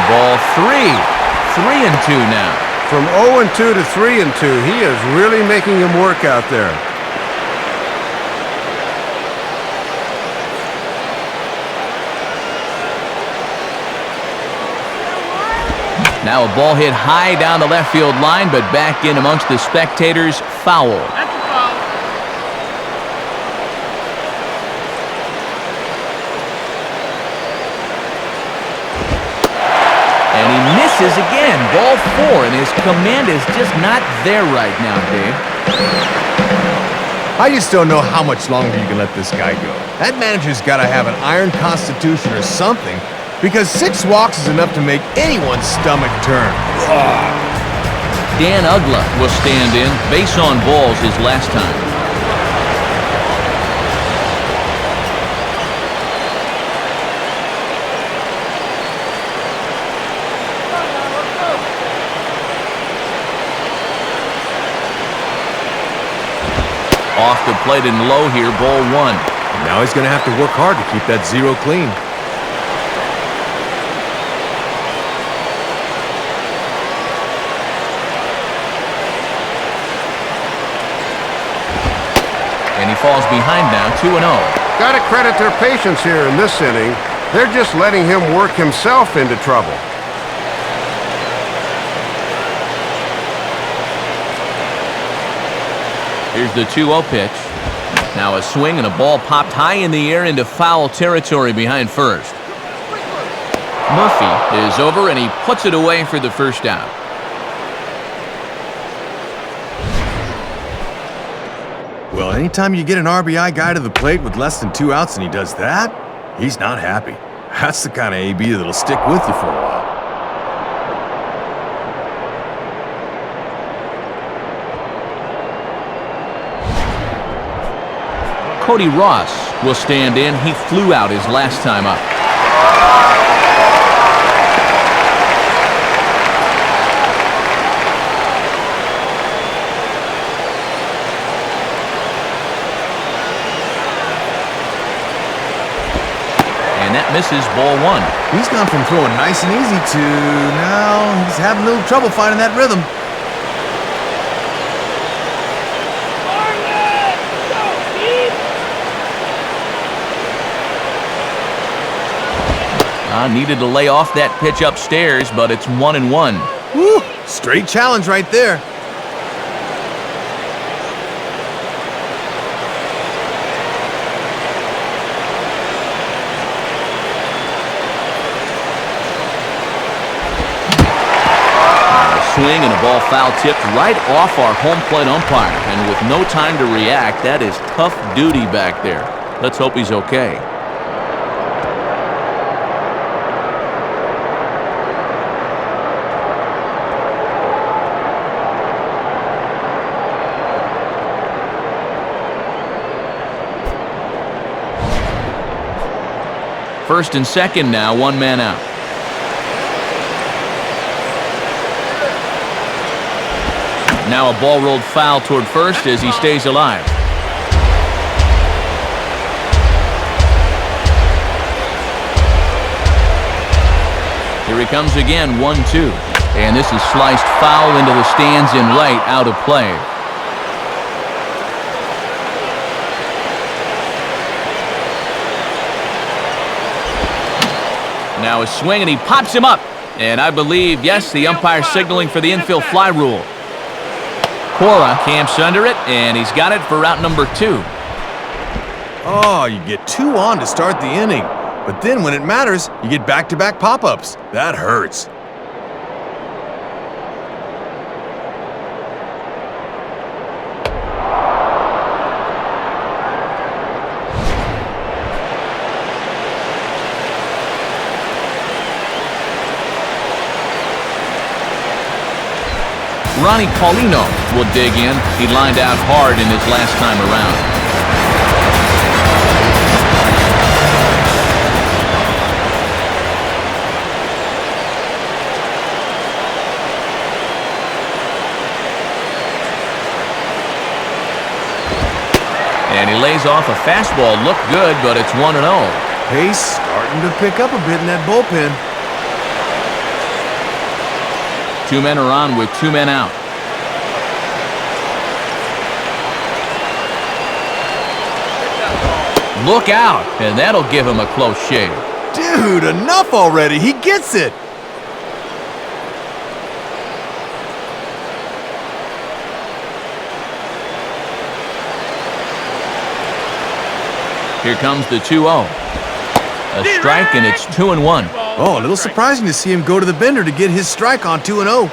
Ball 3. 3-2 now. From 0-2 to 3-2, he is really making him work out there. Now a ball hit high down the left field line, but back in amongst the spectators. Foul. That's a foul. And he misses again. Ball 4, and his command is just not there right now, Dave. I just don't know how much longer you can let this guy go. That manager's got to have an iron constitution or something, because 6 walks is enough to make anyone's stomach turn. Ugh. Dan Ugla will stand in. Base on balls his last time. Off the plate and low here, ball one. Now he's going to have to work hard to keep that zero clean. And he falls behind now, 2-0. Gotta credit their patience here in this inning. They're just letting him work himself into trouble. Here's the 2-0 pitch. Now a swing and a ball popped high in the air into foul territory behind first. Murphy is over and he puts it away for the first out. Well, anytime you get an RBI guy to the plate with less than 2 outs and he does that, he's not happy. That's the kind of AB that'll stick with you for a while. Cody Ross will stand in. He flew out his last time up. And that misses, ball one. He's gone from throwing nice and easy to now he's having a little trouble finding that rhythm. Needed to lay off that pitch upstairs, but it's 1-1. Woo! Straight challenge right there. Swing and a ball foul tipped right off our home plate umpire. And with no time to react, that is tough duty back there. Let's hope he's okay. First and second now, one man out. Now a ball rolled foul toward first as he stays alive. Here he comes again, 1-2. And this is sliced foul into the stands in right, out of play. Now a swing and he pops him up. And I believe, yes, the umpire signaling for the infield fly rule. Cora camps under it, and he's got it for route number 2. Oh, you get 2 on to start the inning. But then when it matters, you get back-to-back pop-ups. That hurts. Ronnie Paulino will dig in. He lined out hard in his last time around. And he lays off a fastball. Looked good, but it's 1-0. Pace starting to pick up a bit in that bullpen. 2 men are on with 2 men out. Look out, and that'll give him a close shave. Dude, enough already. He gets it. Here comes the 2-0. A strike, and it's 2-1. Oh, a little surprising to see him go to the bender to get his strike on 2-0.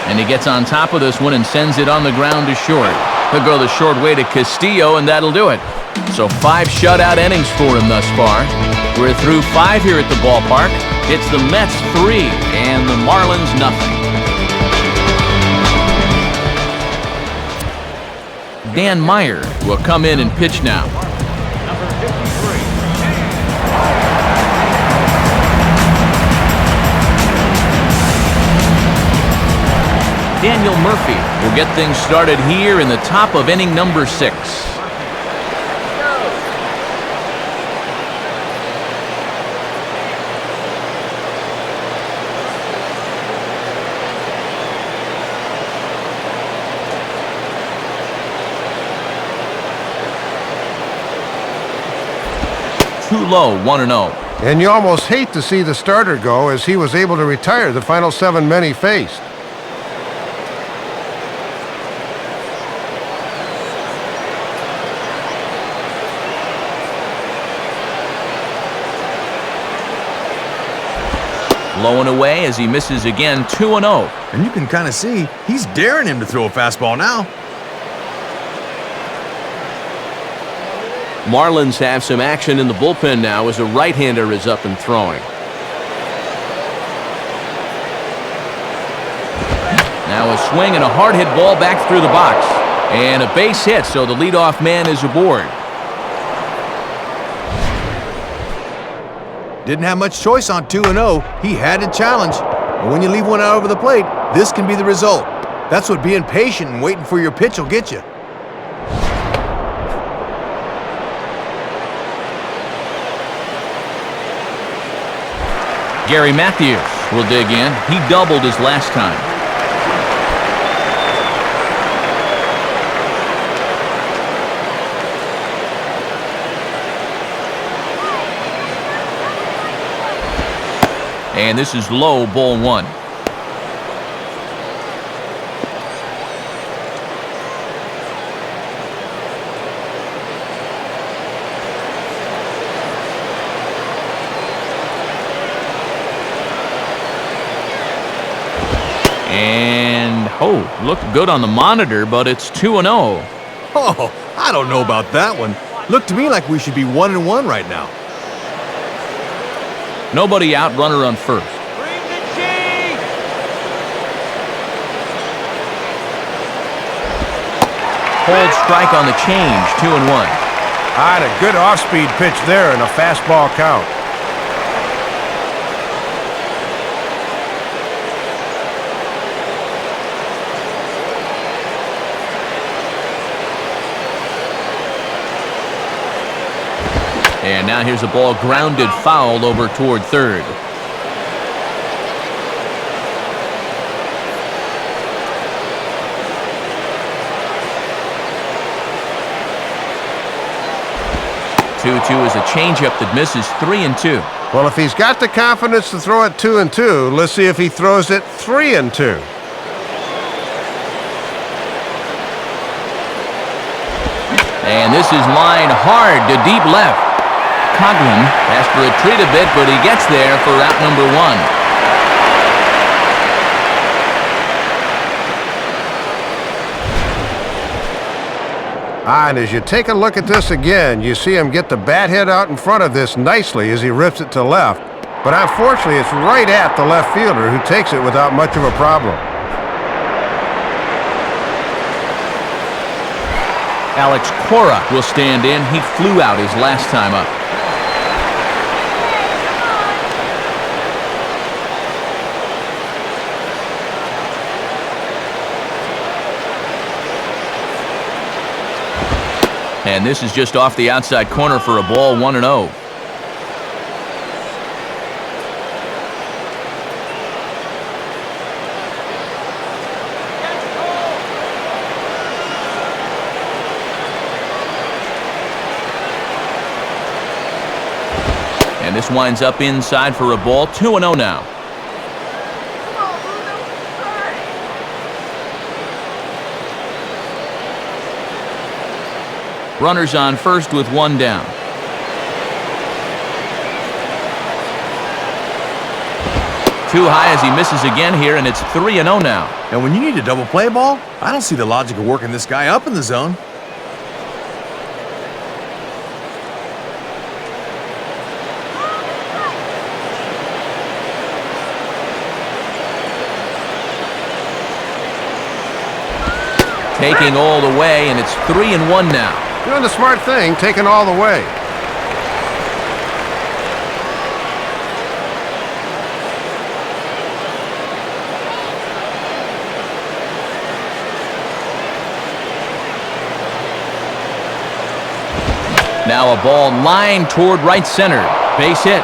And he gets on top of this one and sends it on the ground to short. He'll go the short way to Castillo, and that'll do it. So 5 shutout innings for him thus far. We're through 5 here at the ballpark. It's the Mets 3 and the Marlins nothing. Dan Meyer will come in and pitch now. Number 53. Daniel Murphy will get things started here in the top of inning number 6. Too low, 1-0. And you almost hate to see the starter go, as he was able to retire the final 7 men he faced. Low and away as he misses again, 2-0. And you can kind of see he's daring him to throw a fastball now. Marlins have some action in the bullpen now as a right-hander is up and throwing. Now a swing and a hard hit ball back through the box. And a base hit, so the leadoff man is aboard. Didn't have much choice on 2-0. He had to challenge. And when you leave one out over the plate, this can be the result. That's what being patient and waiting for your pitch will get you. Gary Matthews will dig in. He doubled his last time. And this is low, ball 1. And, looked good on the monitor, but it's 2-0. Oh, I don't know about that one. Looked to me like we should be 1-1 right now. Nobody out, runner on first. Bring the cheese! Hold strike on the change, 2-1. Ah, and a good off-speed pitch there and a fastball count. And now here's a ball grounded foul over toward third. Two-two is a changeup that misses 3-2. Well, if he's got the confidence to throw it 2-2, let's see if he throws it 3-2. And this is lined hard to deep left. Coghlan has to retreat a bit, but he gets there for out number 1. And as you take a look at this again, you see him get the bat head out in front of this nicely as he rips it to left. But unfortunately, it's right at the left fielder who takes it without much of a problem. Alex Cora will stand in. He flew out his last time up. And this is just off the outside corner for a ball, 1-0. And this winds up inside for a ball, 2-0 now. Runners on first with 1 down. too high as he misses again here, and it's 3-0 now. And when you need a double play ball, I don't see the logic of working this guy up in the zone. Taking all the way, and it's 3-1 now. Doing the smart thing, taking all the way. Now a ball lined toward right center. Base hit.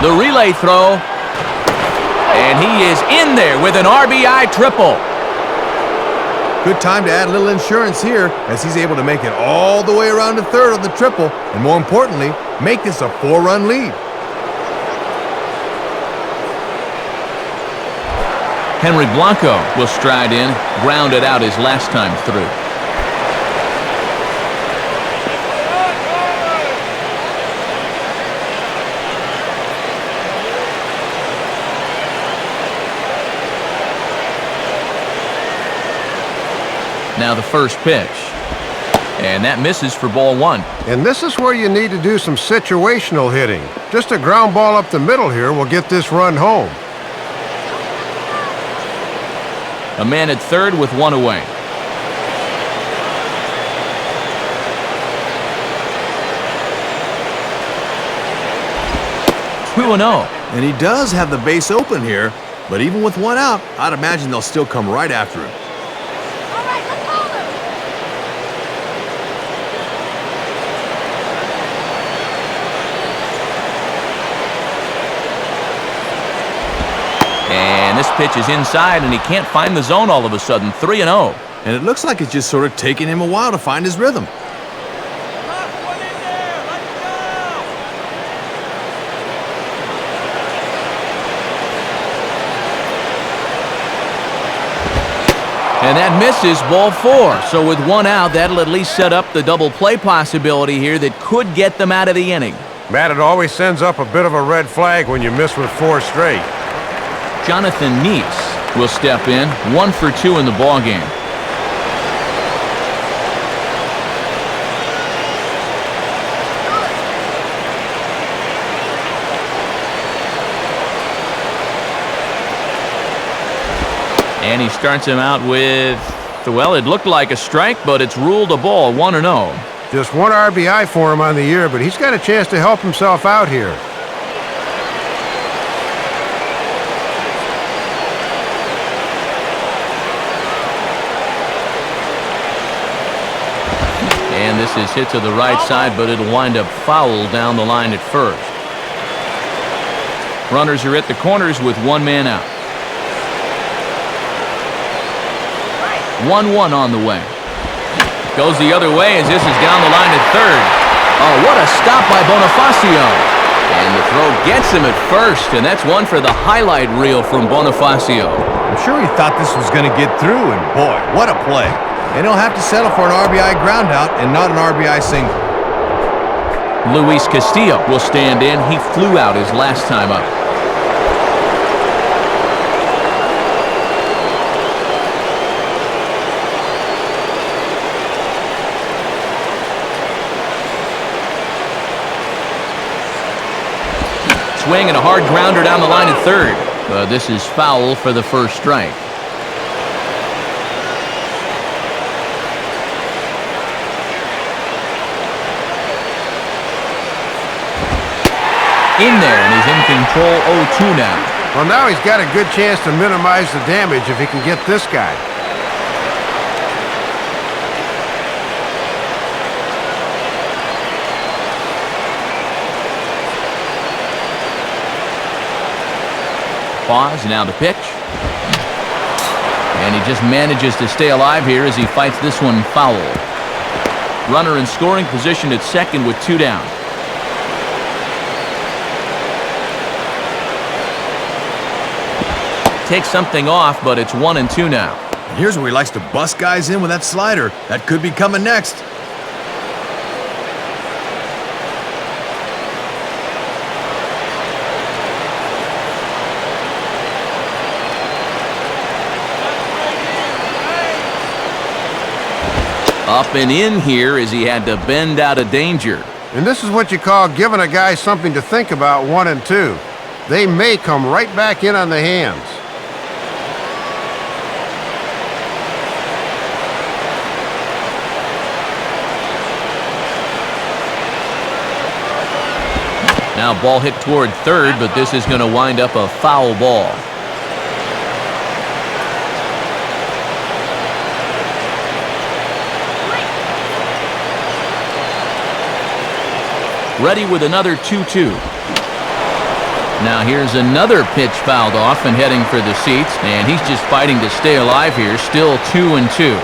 The relay throw. And he is in there with an RBI triple. Good time to add a little insurance here as he's able to make it all the way around to third on the triple, and more importantly, make this a 4-run lead. Henry Blanco will stride in, grounded out his last time through. Now the first pitch. And that misses for ball one. And this is where you need to do some situational hitting. Just a ground ball up the middle here will get this run home. A man at third with one away. Two and 0. And he does have the base open here, but even with one out, I'd imagine they'll still come right after him. And this pitch is inside, and he can't find the zone all of a sudden. 3-0. And it looks like it's just sort of taking him a while to find his rhythm. And that misses ball four. So with one out, that'll at least set up the double play possibility here that could get them out of the inning. Matt, it always sends up a bit of a red flag when you miss with 4 straight. Jonathan Neese will step in, 1 for 2 in the ballgame. And he starts him out with, well, it looked like a strike, but it's ruled a ball, 1-0. Just 1 RBI for him on the year, but he's got a chance to help himself out here. And this is hit to the right side, but it'll wind up foul down the line at first. Runners are at the corners with 1 man out. 1-1 on the way. Goes the other way as this is down the line at third. Oh, what a stop by Bonifacio. And the throw gets him at first, and that's one for the highlight reel from Bonifacio. I'm sure he thought this was going to get through, and boy, what a play. And he'll have to settle for an RBI groundout and not an RBI single. Luis Castillo will stand in. He flew out his last time up. Swing and a hard grounder down the line at third. This is foul for the first strike. In there, and he's in control 0-2 now. Well, now he's got a good chance to minimize the damage if he can get this guy. Pause, now to pitch. And he just manages to stay alive here as he fights this one foul. Runner in scoring position at second with 2 down. Takes something off, but it's 1-2 now. And here's where he likes to bust guys in with that slider. That could be coming next. Up and in here as he had to bend out of danger. And this is what you call giving a guy something to think about 1 and 2. They may come right back in on the hands. Now ball hit toward third, but this is going to wind up a foul ball. Ready with another 2-2. Now here's another pitch fouled off and heading for the seats, and he's just fighting to stay alive here, still 2-2.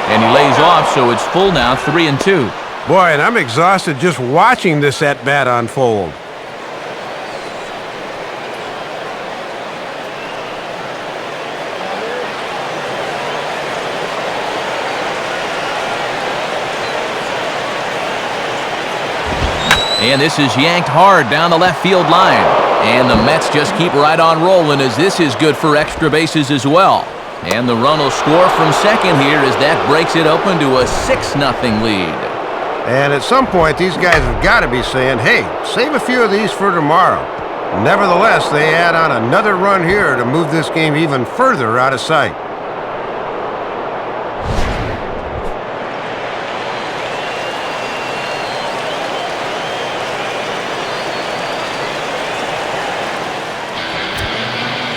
And he lays off, so it's full now, 3-2. Boy, and I'm exhausted just watching this at-bat unfold. And this is yanked hard down the left field line. And the Mets just keep right on rolling as this is good for extra bases as well. And the run will score from second here as that breaks it open to a 6-0 lead. And at some point, these guys have got to be saying, hey, save a few of these for tomorrow. Nevertheless, they add on another run here to move this game even further out of sight.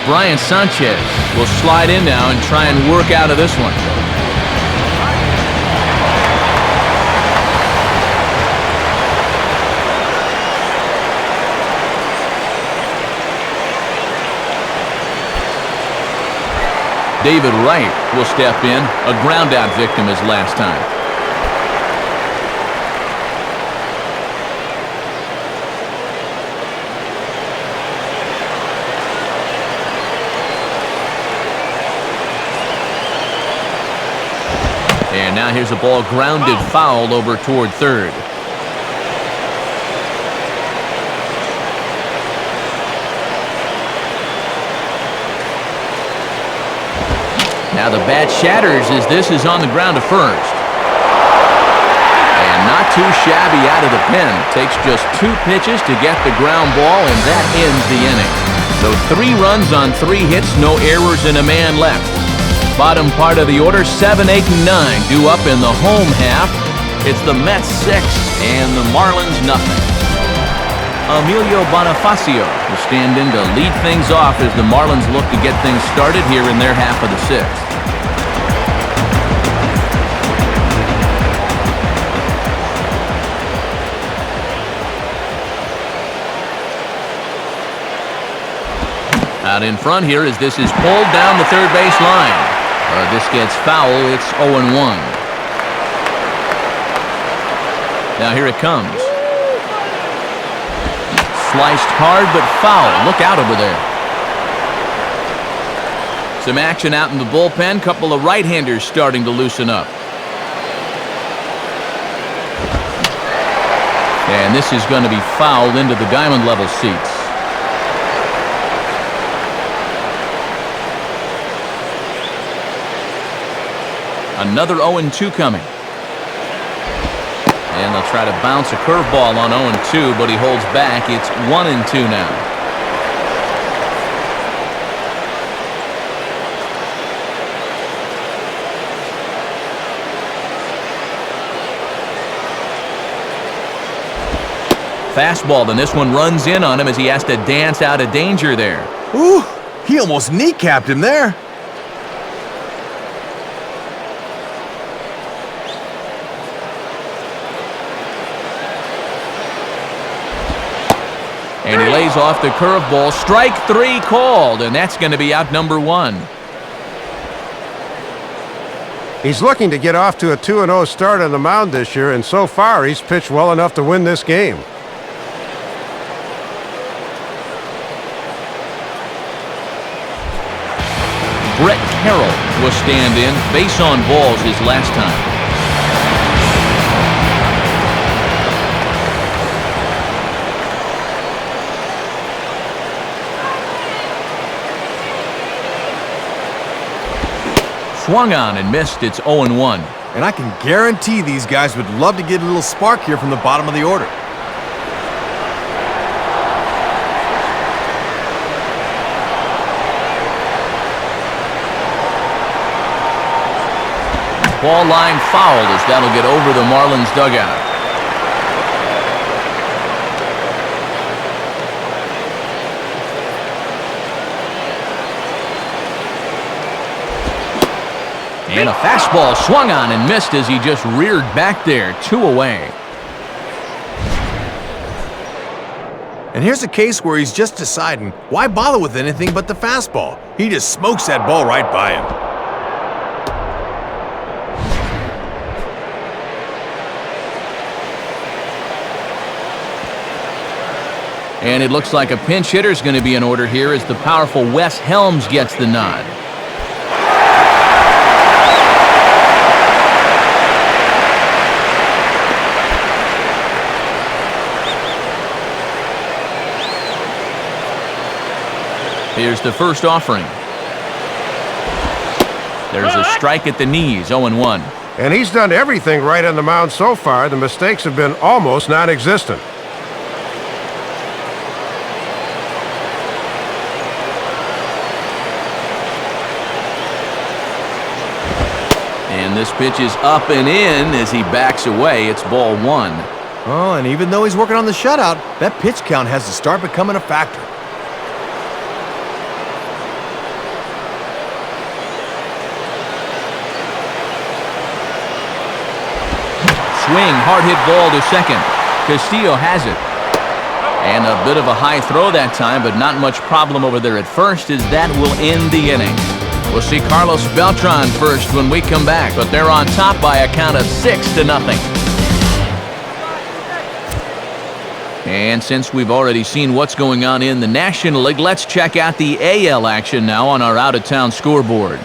Brian Sanchez will slide in now and try and work out of this one. David Wright will step in, a ground-out victim as last time. And now here's a ball grounded foul over toward third. Now the bat shatters as this is on the ground to first. And not too shabby out of the pen. Takes just 2 pitches to get the ground ball, and that ends the inning. So 3 runs on 3 hits, no errors, and a man left. Bottom part of the order, 7, 8, and 9 due up in the home half. It's the Mets 6 and the Marlins nothing. Emilio Bonifacio will stand in to lead things off as the Marlins look to get things started here in their half of the 6th. Out in front here as this is pulled down the third base line. This gets foul. It's 0-1. Now here it comes. Sliced hard but foul. Look out over there. Some action out in the bullpen. Couple of right-handers starting to loosen up. And this is going to be fouled into the diamond level seats. Another 0-2 coming. And they'll try to bounce a curveball on 0-2, but he holds back. It's 1-2 now. Fastball, then this one runs in on him as he has to dance out of danger there. Ooh, he almost kneecapped him there. And he lays off the curveball. Strike 3 called, and that's going to be out number 1. He's looking to get off to a 2-0 start on the mound this year, and so far he's pitched well enough to win this game. Brett Carroll will stand in. Base on balls his last time. swung on and missed. It's 0-1. And I can guarantee these guys would love to get a little spark here from the bottom of the order. Ball line fouled as that'll get over the Marlins dugout. And a fastball swung on and missed as he just reared back there. 2 away. And here's a case where he's just deciding, why bother with anything but the fastball? He just smokes that ball right by him. And it looks like a pinch hitter is going to be in order here as the powerful Wes Helms gets the nod. Here's the first offering. There's a strike at the knees, 0-1. And he's done everything right on the mound so far. The mistakes have been almost non-existent. And this pitch is up and in as he backs away. It's ball 1. Oh, and even though he's working on the shutout, that pitch count has to start becoming a factor. Swing, hard hit ball to second. Castillo has it. And a bit of a high throw that time, but not much problem over there at first as that will end the inning. We'll see Carlos Beltran first when we come back, but they're on top by a count of 6-0. And since we've already seen what's going on in the National League, let's check out the AL action now on our out-of-town scoreboard.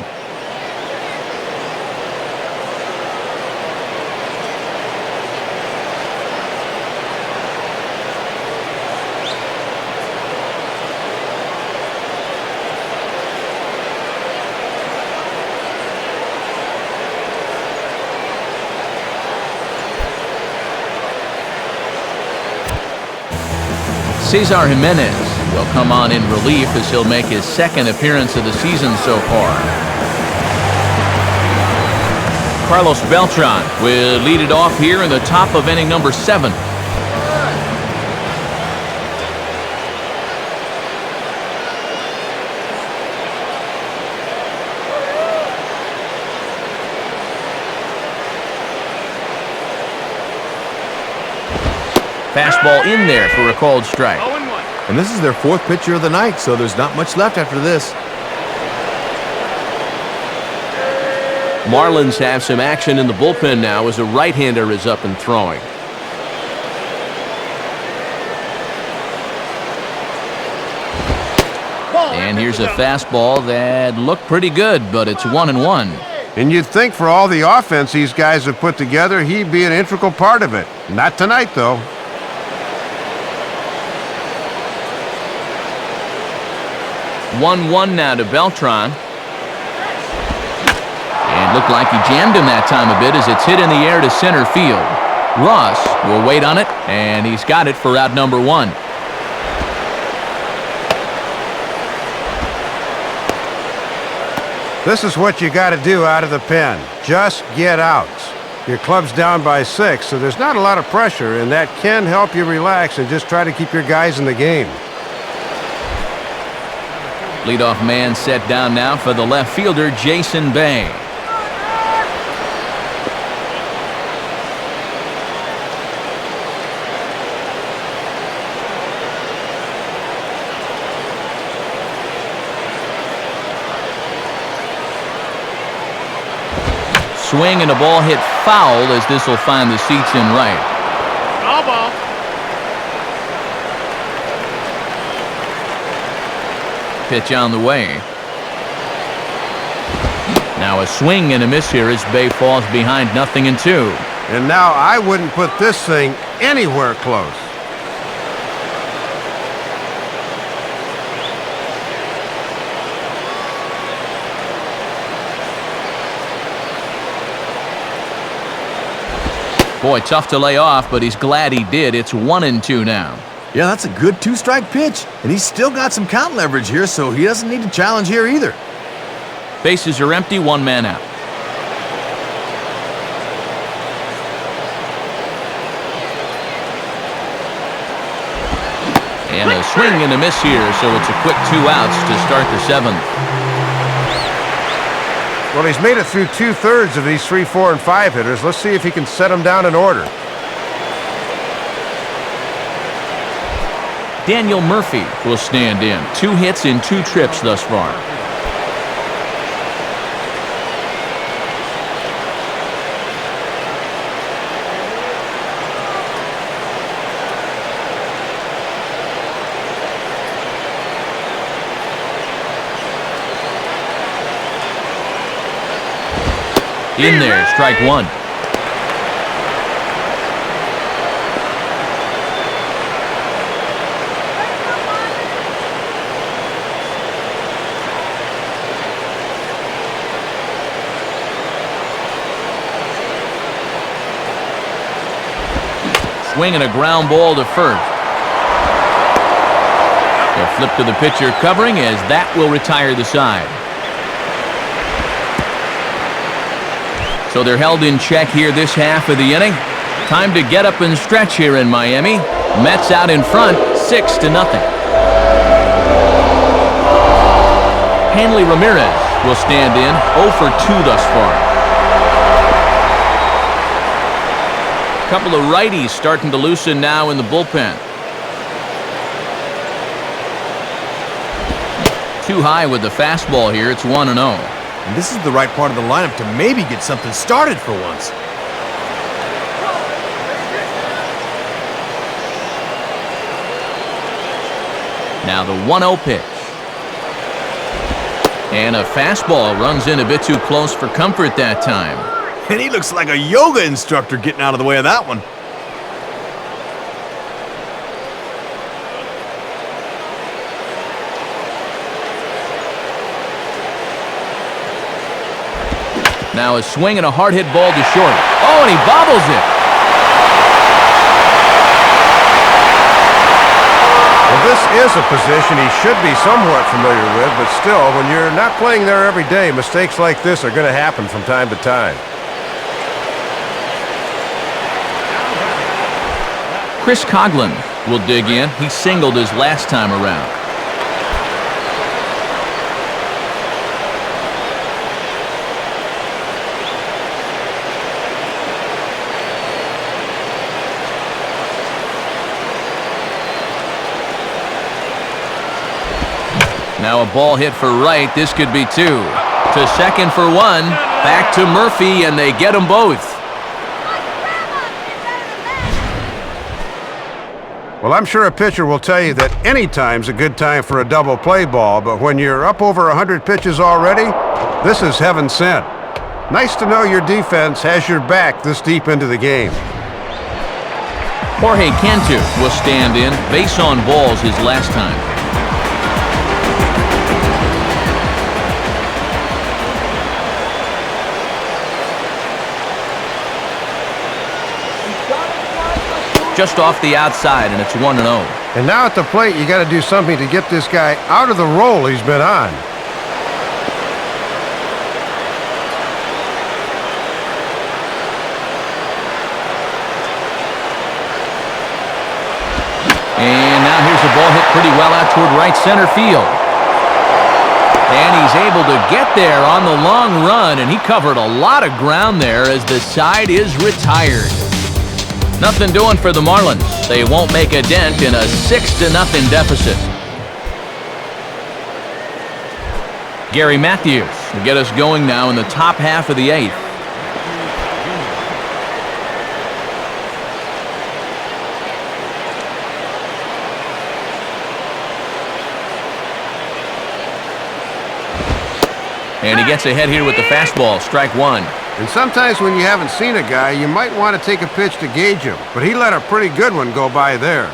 Cesar Jimenez will come on in relief as he'll make his second appearance of the season so far. Carlos Beltran will lead it off here in the top of inning number 7. Fastball in there for a called strike. And this is their 4th pitcher of the night, so there's not much left after this. Marlins have some action in the bullpen now as a right-hander is up and throwing. And here's a fastball that looked pretty good, but it's 1-1. And you'd think for all the offense these guys have put together, he'd be an integral part of it. Not tonight, though. 1-1 now to Beltran. And looked like he jammed him that time a bit as it's hit in the air to center field. Ross will wait on it, and he's got it for out number 1. This is what you got to do out of the pen. Just get outs. Your club's down by 6, so there's not a lot of pressure, and that can help you relax and just try to keep your guys in the game. Leadoff man set down now for the left fielder, Jason Bay. Swing and a ball hit foul as this will find the seats in right. Foul ball. Pitch on the way. Now a swing and a miss here as Bay falls behind 0-2. And now I wouldn't put this thing anywhere close. Boy, tough to lay off, but he's glad he did. It's 1-2 now. Yeah, that's a good two-strike pitch, and he's still got some count leverage here, so he doesn't need to challenge here either. Bases are empty, one man out. And a swing and a miss here, so it's a quick 2 outs to start the 7th. Well, he's made it through 2/3 of these 3, 4, and 5 hitters. Let's see if he can set them down in order. Daniel Murphy will stand in. 2 hits in 2 trips thus far. In there, strike 1. Swinging a ground ball to first. A flip to the pitcher covering as that will retire the side. So they're held in check here this half of the inning. Time to get up and stretch here in Miami. Mets out in front, 6-0. Hanley Ramirez will stand in, 0 for 2 thus far. Couple of righties starting to loosen now in the bullpen. Too high with the fastball here. It's 1-0. And this is the right part of the lineup to maybe get something started for once. Now the 1-0 pitch. And a fastball runs in a bit too close for comfort that time. And he looks like a yoga instructor getting out of the way of that one. Now a swing and a hard hit ball to short. Oh, and he bobbles it. Well, this is a position he should be somewhat familiar with, but still, when you're not playing there every day, mistakes like this are going to happen from time to time. Chris Coughlin will dig in. He singled his last time around. Now a ball hit for right. This could be 2. To second for 1. Back to Murphy, and they get them both. Well, I'm sure a pitcher will tell you that any time's a good time for a double play ball, but when you're up over 100 pitches already, this is heaven sent. Nice to know your defense has your back this deep into the game. Jorge Cantu will stand in. Base on balls his last time. Just off the outside, and it's 1-0. And now at the plate, you got to do something to get this guy out of the role he's been on. And now here's a ball hit pretty well out toward right center field. And he's able to get there on the long run, and he covered a lot of ground there as the side is retired. Nothing doing for the Marlins. They won't make a dent in a 6-0 deficit. Gary Matthews will get us going now in the top half of the 8th. And he gets ahead here with the fastball, strike 1. And sometimes when you haven't seen a guy, you might want to take a pitch to gauge him. But he let a pretty good one go by there.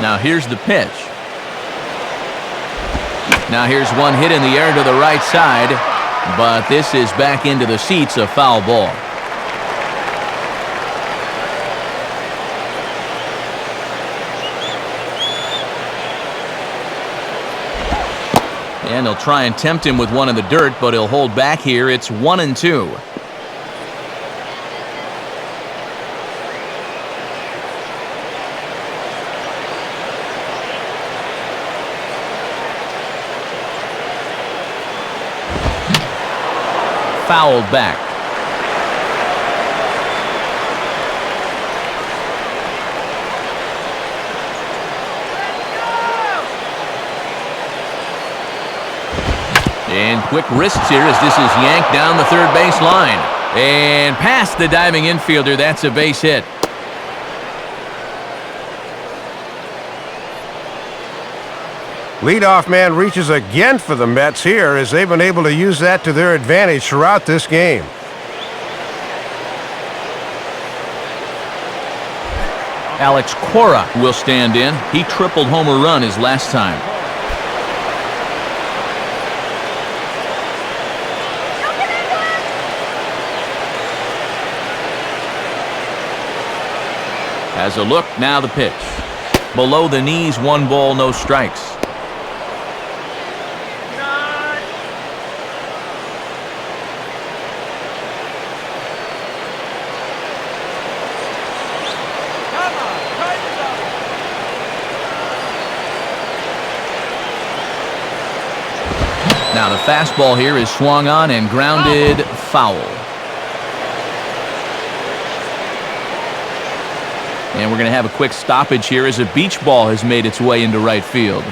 Now here's the pitch. Now here's one hit in the air to the right side. But this is back into the seats, a foul ball. And they'll try and tempt him with one in the dirt, but he'll hold back here. It's 1-2. Fouled back. And quick wrists here as this is yanked down the third base line. And past the diving infielder, that's a base hit. Leadoff man reaches again for the Mets here as they've been able to use that to their advantage throughout this game. Alex Cora will stand in. He tripled homer run his last time. Has a look, now the pitch. Below the knees, 1 ball, no strikes. Now the fastball here is swung on and grounded foul. And we're going to have a quick stoppage here as a beach ball has made its way into right field.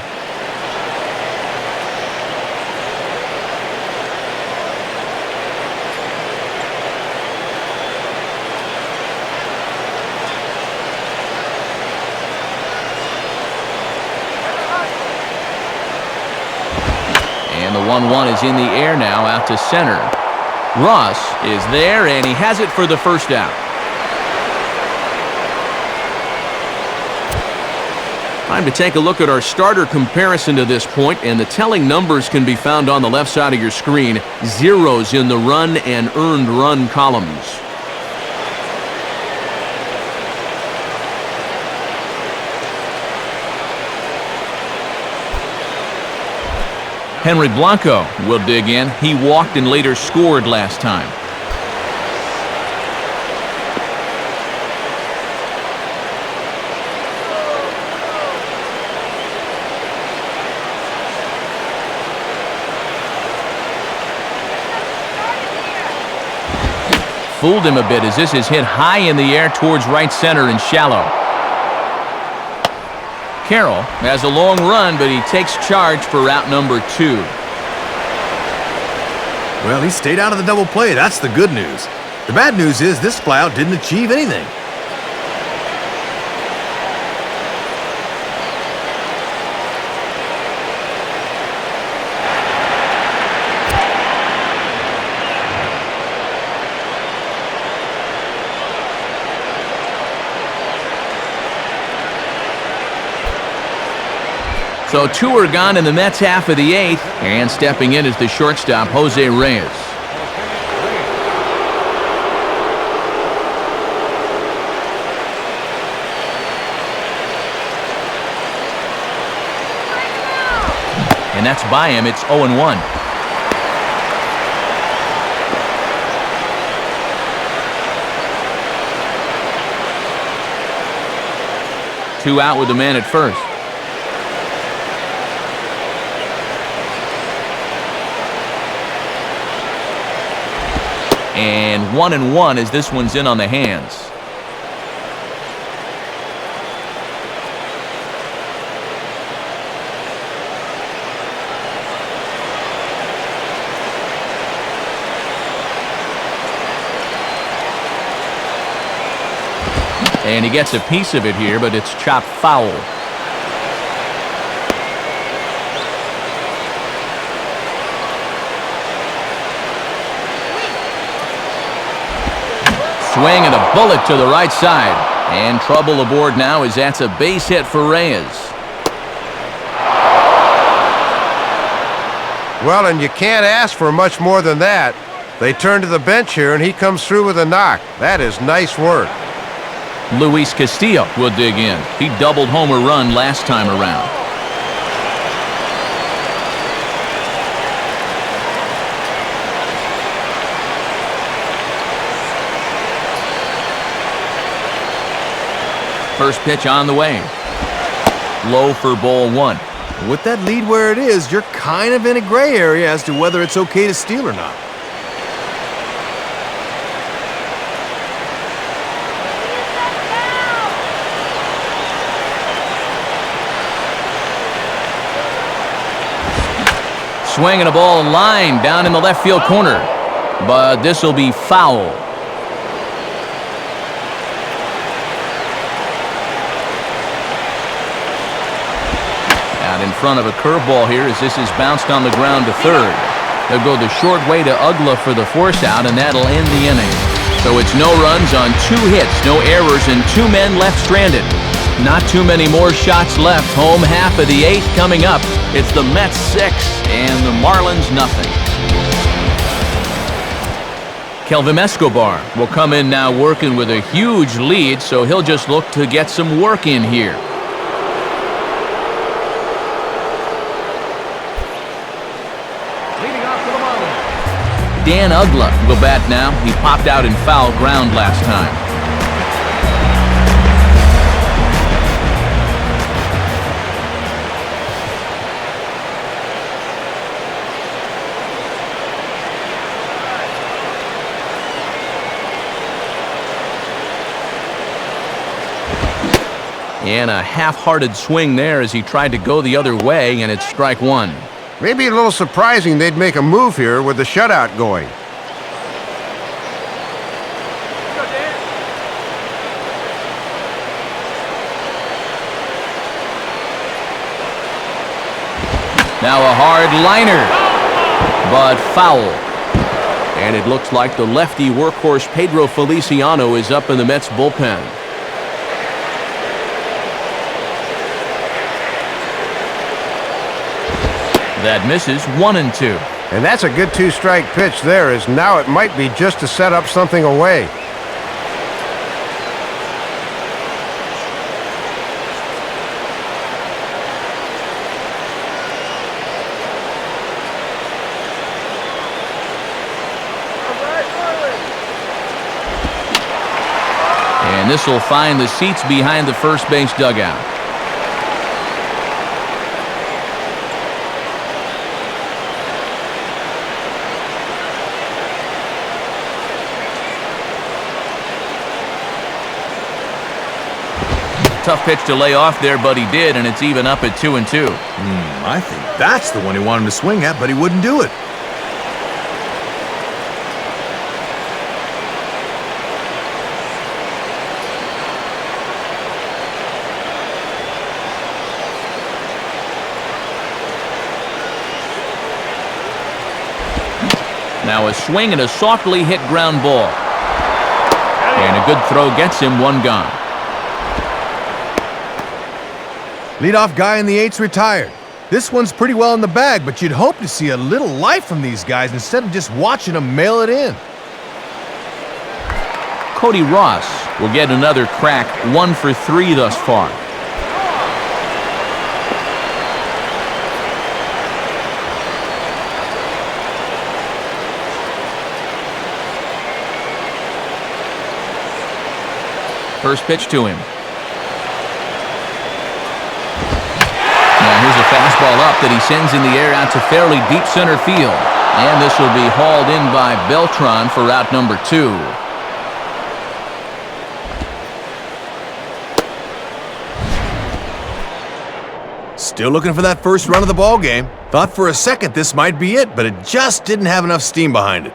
And the 1-1 is in the air now out to center. Ross is there, and he has it for the first out. Time to take a look at our starter comparison to this point, and the telling numbers can be found on the left side of your screen. Zeros in the run and earned run columns. Henry Blanco will dig in. He walked and later scored last time. Fooled him a bit as this is hit high in the air towards right center and shallow. Carroll has a long run, but he takes charge for route number 2. Well, he stayed out of the double play. That's the good news. The bad news is this flyout didn't achieve anything. So 2 are gone in the Mets half of the 8th, and stepping in is the shortstop, Jose Reyes. And that's by him. It's 0-1. Two out with the man at first. And 1-1 as this one's in on the hands. And he gets a piece of it here, but it's chopped foul. Swing and a bullet to the right side. And trouble aboard now as that's a base hit for Reyes. Well, and you can't ask for much more than that. They turn to the bench here, and he comes through with a knock. That is nice work. Luis Castillo will dig in. He doubled homer run last time around. First pitch on the way. Low for ball one. With that lead where it is, you're kind of in a gray area as to whether it's okay to steal or not. Swinging a ball line down in the left field corner. But this will be foul. Out in front of a curveball here as this is bounced on the ground to third. They'll go the short way to Ugla for the force out, and that'll end the inning. So it's no runs on 2 hits, no errors, and 2 men left stranded. Not too many more shots left. Home half of the 8th coming up. It's the Mets 6 and the Marlins nothing. Kelvin Escobar will come in now working with a huge lead, so he'll just look to get some work in here. Leading off for the Marlins. Dan Ugla will bat now. He popped out in foul ground last time. And a half-hearted swing there as he tried to go the other way, and it's strike one. Maybe a little surprising they'd make a move here with the shutout going. Now a hard liner, but foul. And it looks like the lefty workhorse Pedro Feliciano is up in the Mets bullpen. That misses 1-2. And that's a good 2-strike pitch there, as now it might be just to set up something away. And this will find the seats behind the first base dugout. Tough pitch to lay off there, but he did, and it's even up at 2-2. I think that's the one he wanted to swing at, but he wouldn't do it. Now a swing and a softly hit ground ball. And a good throw gets him, one gone. Leadoff guy in the 8's retired. This one's pretty well in the bag, but you'd hope to see a little life from these guys instead of just watching them mail it in. Cody Ross will get another crack, 1 for 3 thus far. First pitch to him. Now here's a fastball up that he sends in the air out to fairly deep center field. And this will be hauled in by Beltran for out number 2. Still looking for that first run of the ball game. Thought for a second this might be it, but it just didn't have enough steam behind it.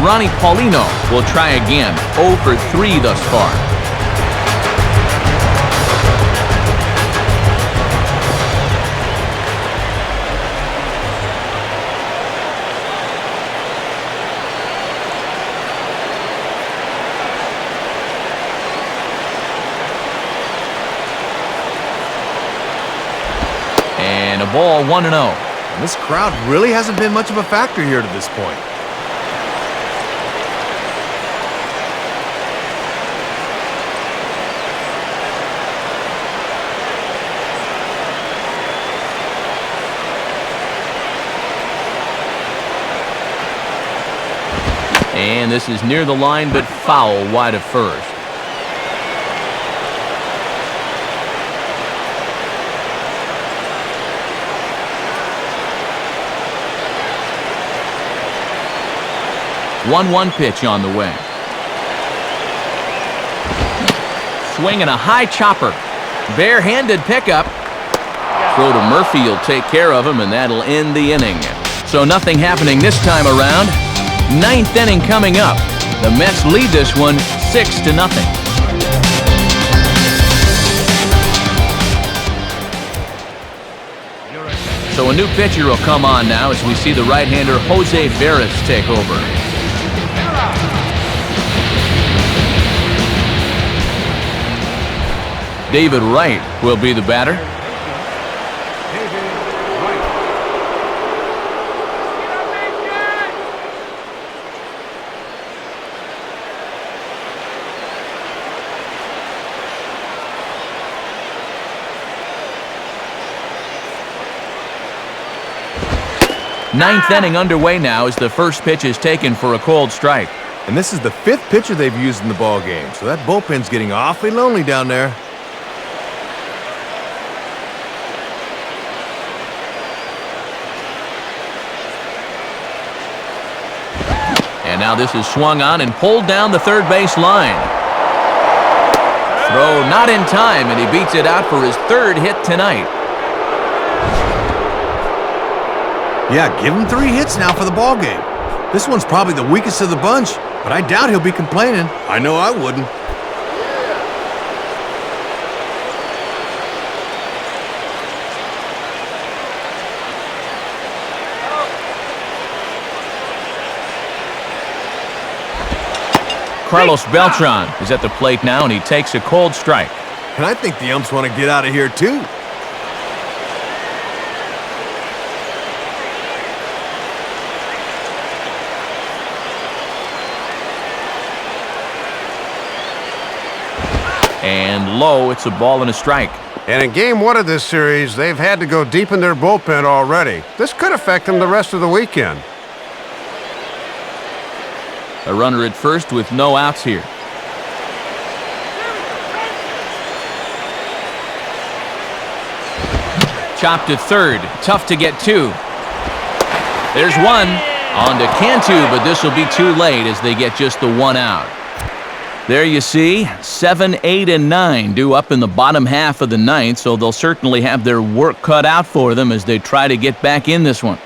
Ronnie Paulino will try again, 0 for 3 thus far. ball 1-0. And this crowd really hasn't been much of a factor here to this point. And this is near the line, but foul wide of first. One pitch on the way. Swinging a high chopper. Bare-handed pickup. Throw to Murphy will take care of him, and that'll end the inning. So nothing happening this time around. Ninth inning coming up. The Mets lead this one 6-0. So a new pitcher will come on now as we see the right-hander Jose Veras take over. David Wright will be the batter. Ninth inning underway now as the first pitch is taken for a cold strike. And this is the 5th pitcher they've used in the ball game, so that bullpen's getting awfully lonely down there. And now this is swung on and pulled down the third base line. Throw not in time, and he beats it out for his 3rd hit tonight. Yeah, give him 3 hits now for the ball game. This one's probably the weakest of the bunch, but I doubt he'll be complaining. I know I wouldn't. Carlos Beltran is at the plate now, and he takes a cold strike. And I think the umps want to get out of here, too. And low, it's a ball and a strike. And in game 1 of this series, they've had to go deep in their bullpen already. This could affect them the rest of the weekend. A runner at first with no outs here. Chopped to third. Tough to get to. There's one. On to Cantu, but this will be too late as they get just the 1 out. There you see, 7, 8, and 9 due up in the bottom half of the 9th, so they'll certainly have their work cut out for them as they try to get back in this one.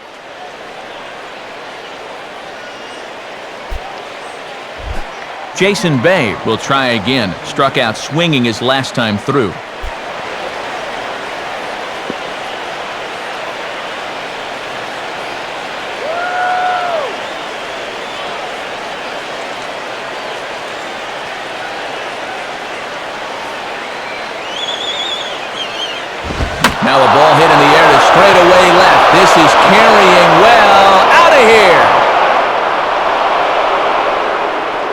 Jason Bay will try again. Struck out swinging his last time through. Now a ball hit in the air to straightaway left. This is carrying well. Out of here.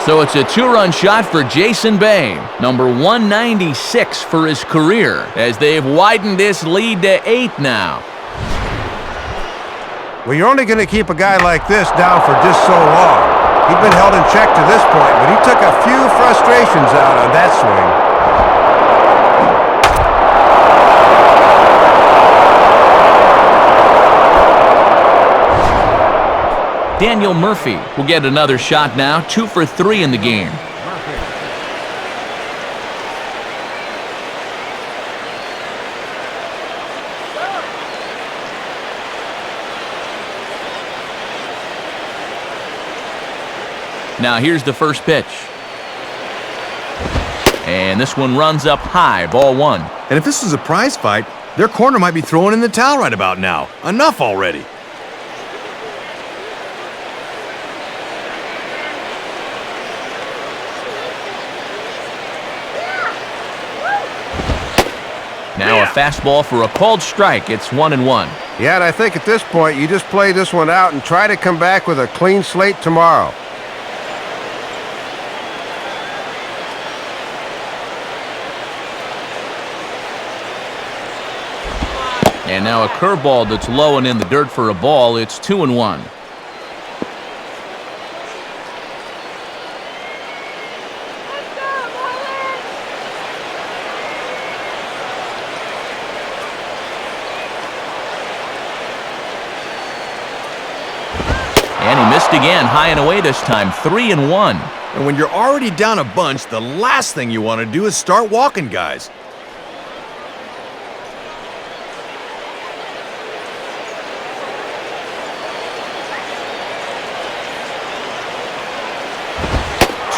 So it's a 2-run shot for Jason Bay, number 196 for his career, as they've widened this lead to 8 now. Well, you're only going to keep a guy like this down for just so long. He'd been held in check to this point, but he took a few frustrations out on that swing. Daniel Murphy will get another shot now, 2 for 3 in the game. Now here's the first pitch. And this one runs up high, ball 1. And if this was a prize fight, their corner might be throwing in the towel right about now. Enough already. Now a fastball for a called strike. It's 1-1. Yeah, and I think at this point, you just play this one out and try to come back with a clean slate tomorrow. And now a curveball that's low and in the dirt for a ball. It's 2-1. And he missed again, high and away this time, 3-1. And when you're already down a bunch, the last thing you want to do is start walking guys.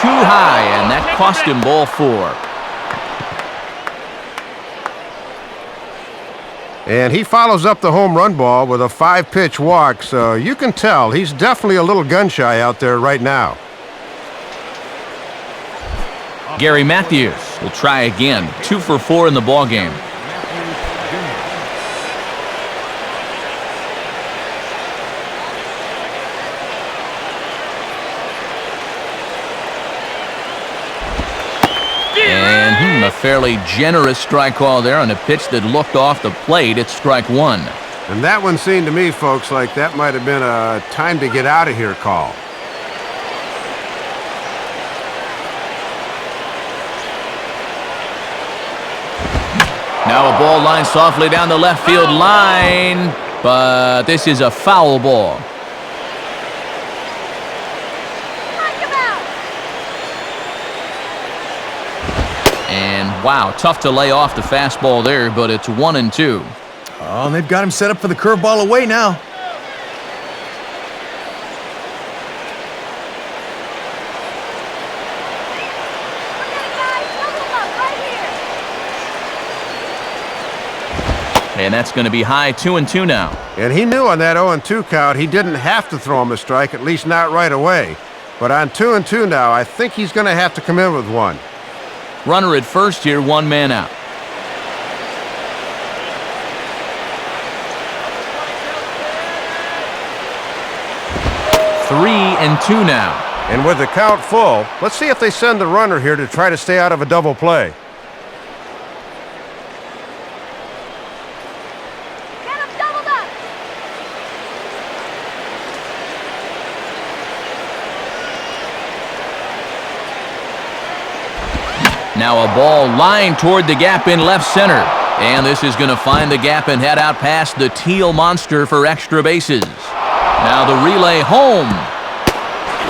Too high, and that cost him ball 4. And he follows up the home run ball with a 5-pitch walk, so you can tell he's definitely a little gun-shy out there right now. Gary Matthews will try again. 2 for 4 in the ballgame. And a fairly generous strike call there on a pitch that looked off the plate. It's strike 1. And that one seemed to me, folks, like that might have been a time to get out of here call. Now a ball lined softly down the left field line, but this is a foul ball. And wow, tough to lay off the fastball there, but it's 1-2. Oh, they've got him set up for the curveball away now. And that's going to be high, 2-2 now. And he knew on that 0-2 count he didn't have to throw him a strike, at least not right away. But on 2-2 now, I think he's going to have to come in with one. Runner at first here, 1 man out. Three and 2 now. And with the count full, let's see if they send the runner here to try to stay out of a double play. Now a ball lined toward the gap in left center. And this is going to find the gap and head out past the Teal Monster for extra bases. Now the relay home.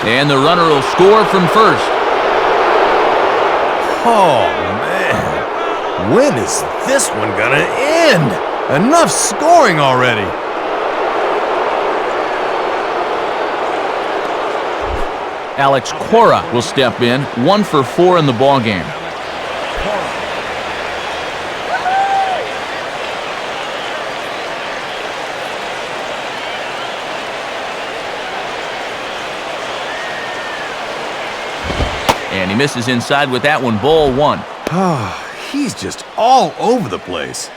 And the runner will score from first. Oh, man. When is this one gonna end? Enough scoring already. Alex Cora will step in, 1 for 4 in the ballgame. And he misses inside with that one, ball 1. Oh, he's just all over the place.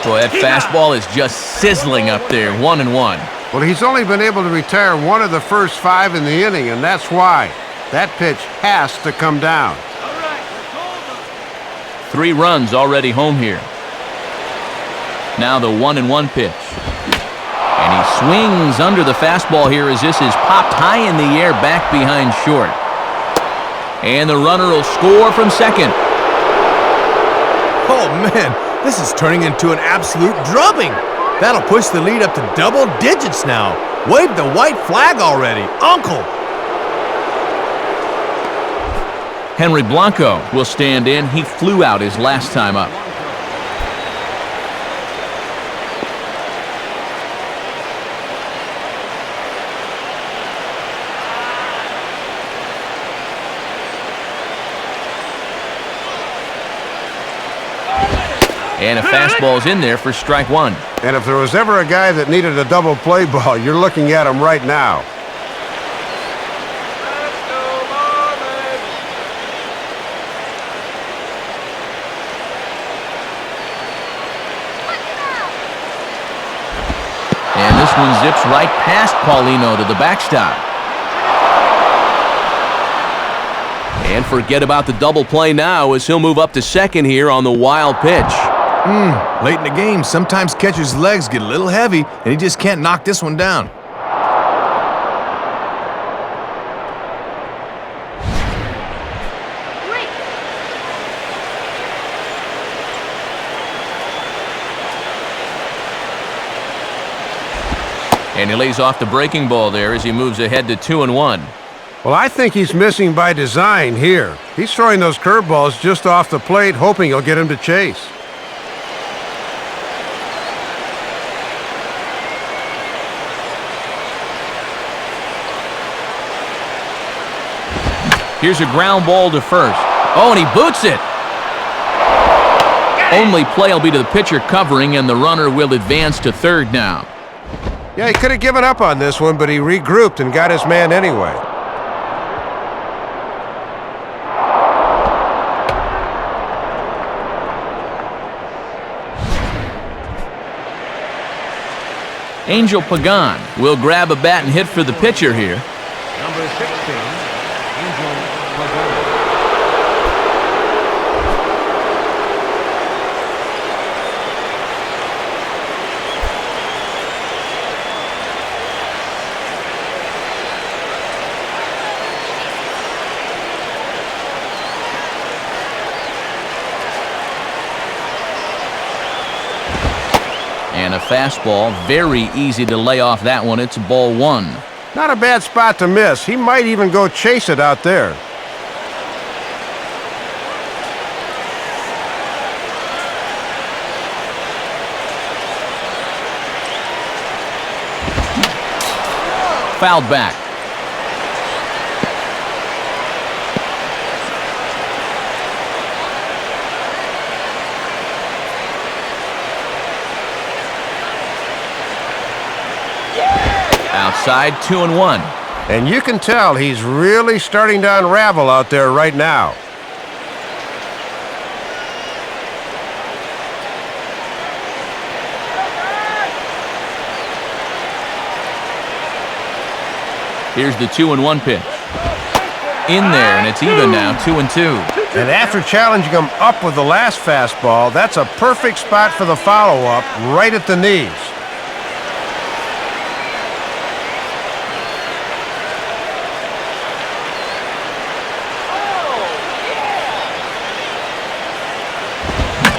Boy, that fastball is just sizzling up there, 1-1. Well, he's only been able to retire 1 of the first 5 in the inning, and that's why. That pitch has to come down. 3 runs already home here. Now the 1-1 pitch. And he swings under the fastball here as this is popped high in the air back behind short. And the runner will score from second. Oh, man, this is turning into an absolute drubbing. That'll push the lead up to double digits now. Wave the white flag already, Uncle. Henry Blanco will stand in. He flew out his last time up. And a fastball's in there for strike one. And if there was ever a guy that needed a double play ball, you're looking at him right now. And this one zips right past Paulino to the backstop. And forget about the double play now as he'll move up to second here on the wild pitch. Late in the game, sometimes catcher's legs get a little heavy, and he just can't knock this one down. And he lays off the breaking ball there as he moves ahead to 2-1. Well, I think he's missing by design here. He's throwing those curveballs just off the plate, hoping he'll get him to chase. Here's a ground ball to first. Oh, and he boots it. Only play will be to the pitcher covering, and the runner will advance to third now. Yeah, he could have given up on this one, but he regrouped and got his man anyway. Angel Pagan will grab a bat and hit for the pitcher here. Number 16, Angel Pagan. And a fastball, very easy to lay off that one. It's ball one. Not a bad spot to miss. He might even go chase it out there. Fouled back. Outside, 2-1. And you can tell he's really starting to unravel out there right now. Here's the 2-1 pitch. In there, and it's even now, 2-2. And after challenging him up with the last fastball, that's a perfect spot for the follow-up, right at the knees.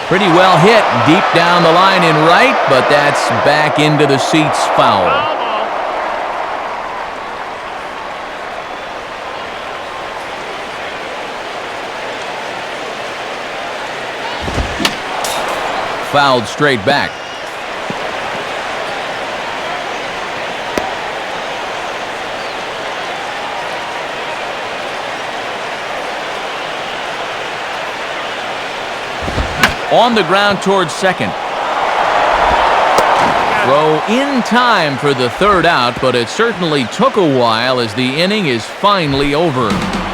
Pretty well hit, deep down the line in right, but that's back into the seats, foul. Fouled straight back. On the ground towards second. Throw in time for the third out, but it certainly took a while as the inning is finally over.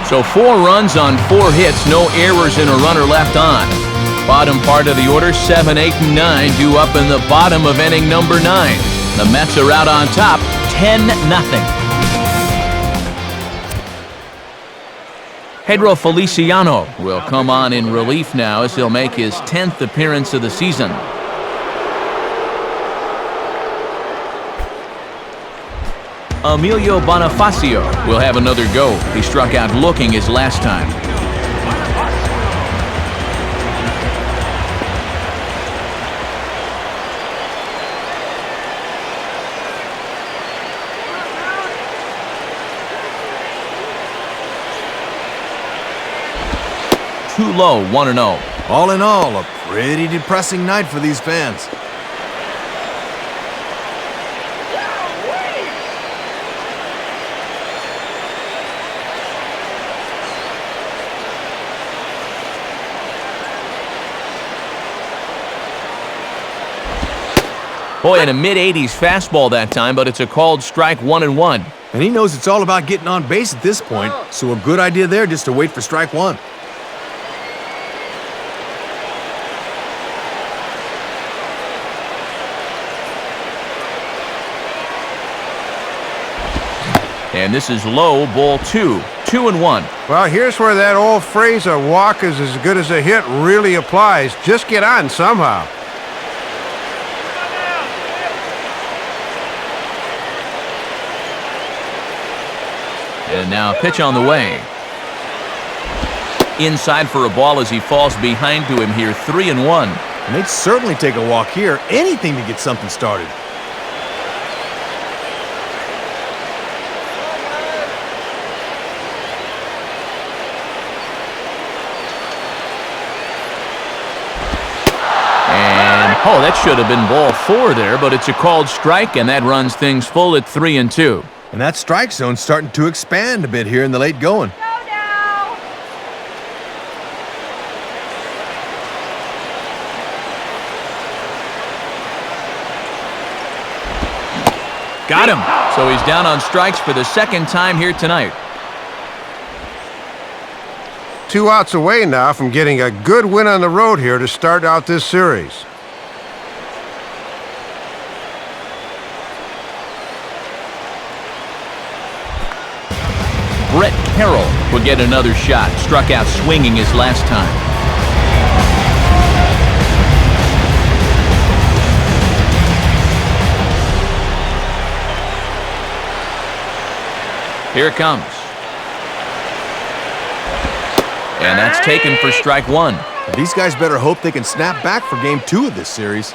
So 4 runs on 4 hits, no errors and a runner left on. Bottom part of the order, 7, 8, and 9 due up in the bottom of inning number 9. The Mets are out on top, 10-0. Pedro Feliciano will come on in relief now as he'll make his 10th appearance of the season. Emilio Bonifacio will have another go. He struck out looking his last time. Too low, 1-0. All in all, a pretty depressing night for these fans. Boy, in a mid-80s fastball that time, but it's a called strike 1-1. And he knows it's all about getting on base at this point, so a good idea there just to wait for strike one. And this is low, ball 2. 2-1. Well, here's where that old phrase, a walk is as good as a hit, really applies. Just get on somehow. And now pitch on the way. Inside for a ball as he falls behind to him here, 3-1. And they'd certainly take a walk here, anything to get something started. Oh, that should have been ball 4 there, but it's a called strike, and that runs things full at 3-2. And that strike zone's starting to expand a bit here in the late going. Got him. So he's down on strikes for the second time here tonight. 2 outs away now from getting a good win on the road here to start out this series. Brett Carroll will get another shot. Struck out swinging his last time. Here it comes. And that's taken for strike 1. These guys better hope they can snap back for game 2 of this series.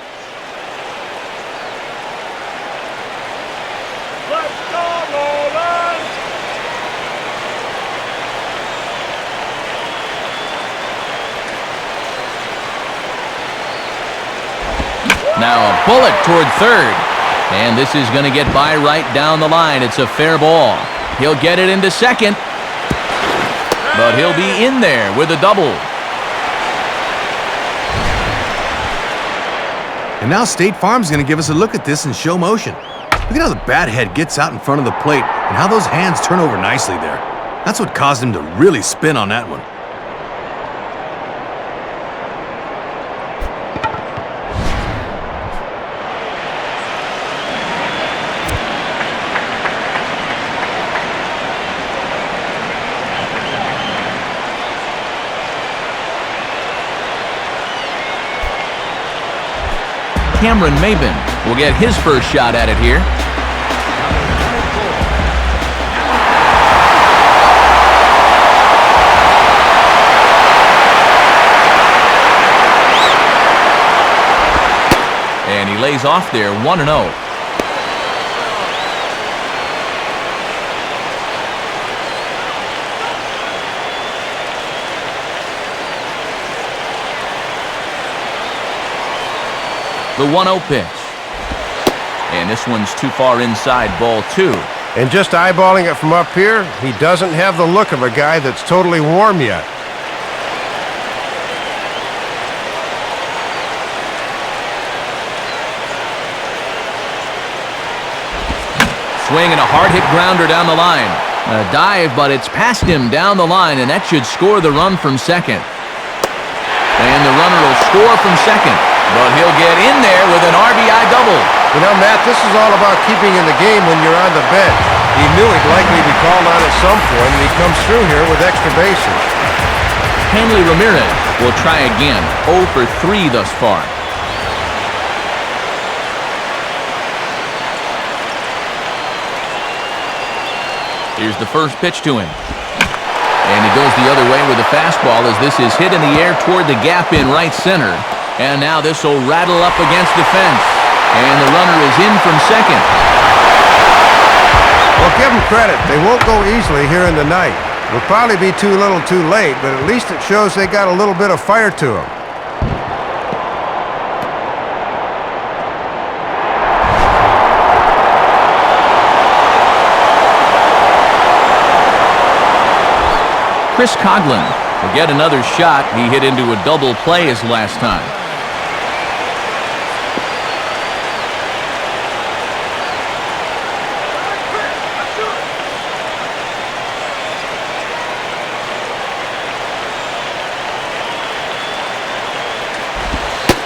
Now a bullet toward third. And this is going to get by right down the line. It's a fair ball. He'll get it into second. But he'll be in there with a double. And now State Farm's going to give us a look at this in show motion. Look at how the bat head gets out in front of the plate and how those hands turn over nicely there. That's what caused him to really spin on that one. Cameron Maben will get his first shot at it here. And he lays off there, 1-0. The 1-0 pitch. And this one's too far inside, ball 2. And just eyeballing it from up here, he doesn't have the look of a guy that's totally warm yet. Swing and a hard-hit grounder down the line. A dive, but it's past him down the line, and that should score the run from second. And the runner will score from second. But he'll get in there with an RBI double. You know, Matt, this is all about keeping in the game when you're on the bench. He knew he'd likely be called on at some point, and he comes through here with extra bases. Hanley Ramirez will try again. 0 for 3 thus far. Here's the first pitch to him. And he goes the other way with the fastball as this is hit in the air toward the gap in right center. And now this will rattle up against the fence. And the runner is in from second. Well, give them credit. They won't go easily here in the night. It'll probably be too little too late, but at least it shows they got a little bit of fire to them. Chris Coughlin will get another shot. He hit into a double play his last time.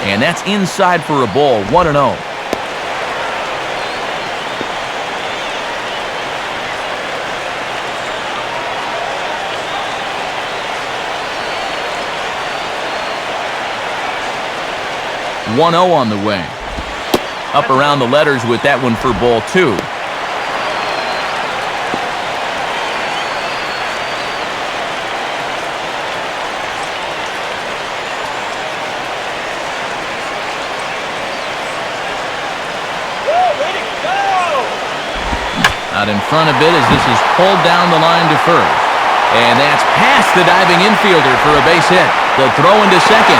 And that's inside for a ball, 1-0. On the way. Up around the letters with that one for ball 2. Out in front a bit as this is pulled down the line to first. And that's past the diving infielder for a base hit. The throw into second.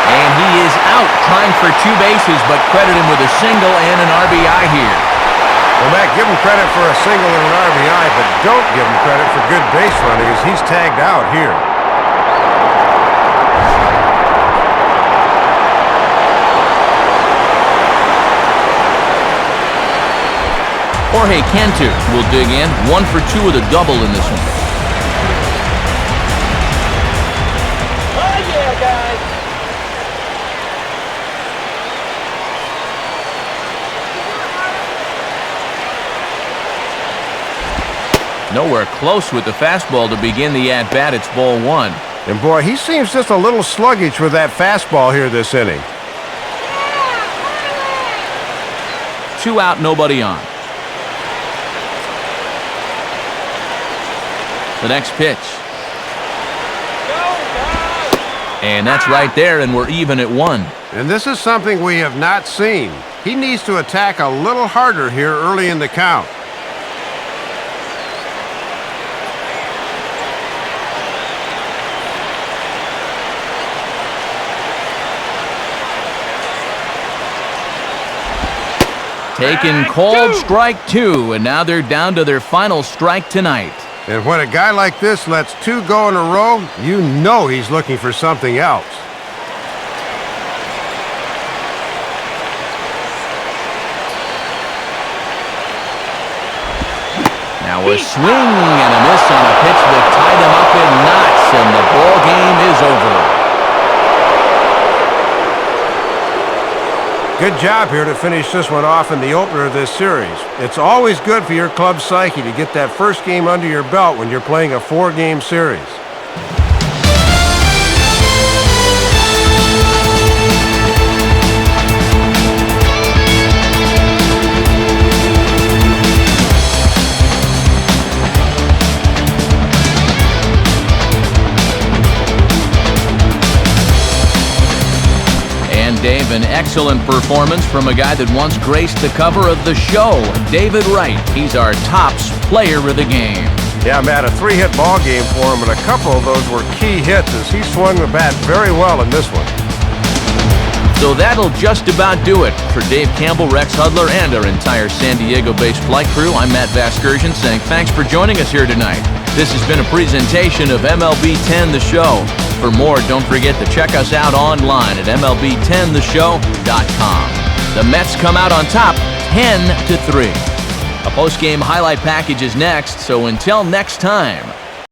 And he is out trying for 2 bases, but credit him with a single and an RBI here. Well, Matt, give him credit for a single and an RBI, but don't give him credit for good base running as he's tagged out here. Jorge Cantu will dig in, 1 for 2 with a double in this one. Oh, yeah, guys. Nowhere close with the fastball to begin the at-bat. It's ball 1. And boy, he seems just a little sluggish with that fastball here this inning. 2 out, nobody on. The next pitch. And that's right there, and we're even at 1. And this is something we have not seen. He needs to attack a little harder here early in the count. Taking called strike 2, and now they're down to their final strike tonight. And when a guy like this lets 2 go in a row, you know he's looking for something else. Now a swing and a miss on a pitch that tied him up in knots, and the ball game is over. Good job here to finish this one off in the opener of this series. It's always good for your club's psyche to get that first game under your belt when you're playing a 4-game series. Dave, an excellent performance from a guy that once graced the cover of the show, David Wright. He's our tops player of the game. Yeah, Matt, a 3-hit ball game for him, and a couple of those were key hits as he swung the bat very well in this one. So that'll just about do it. For Dave Campbell, Rex Hudler, and our entire San Diego-based flight crew, I'm Matt Vasgersian saying thanks for joining us here tonight. This has been a presentation of MLB 10 The Show. For more, don't forget to check us out online at MLB10theshow.com. The Mets come out on top 10-3. A post-game highlight package is next, so until next time,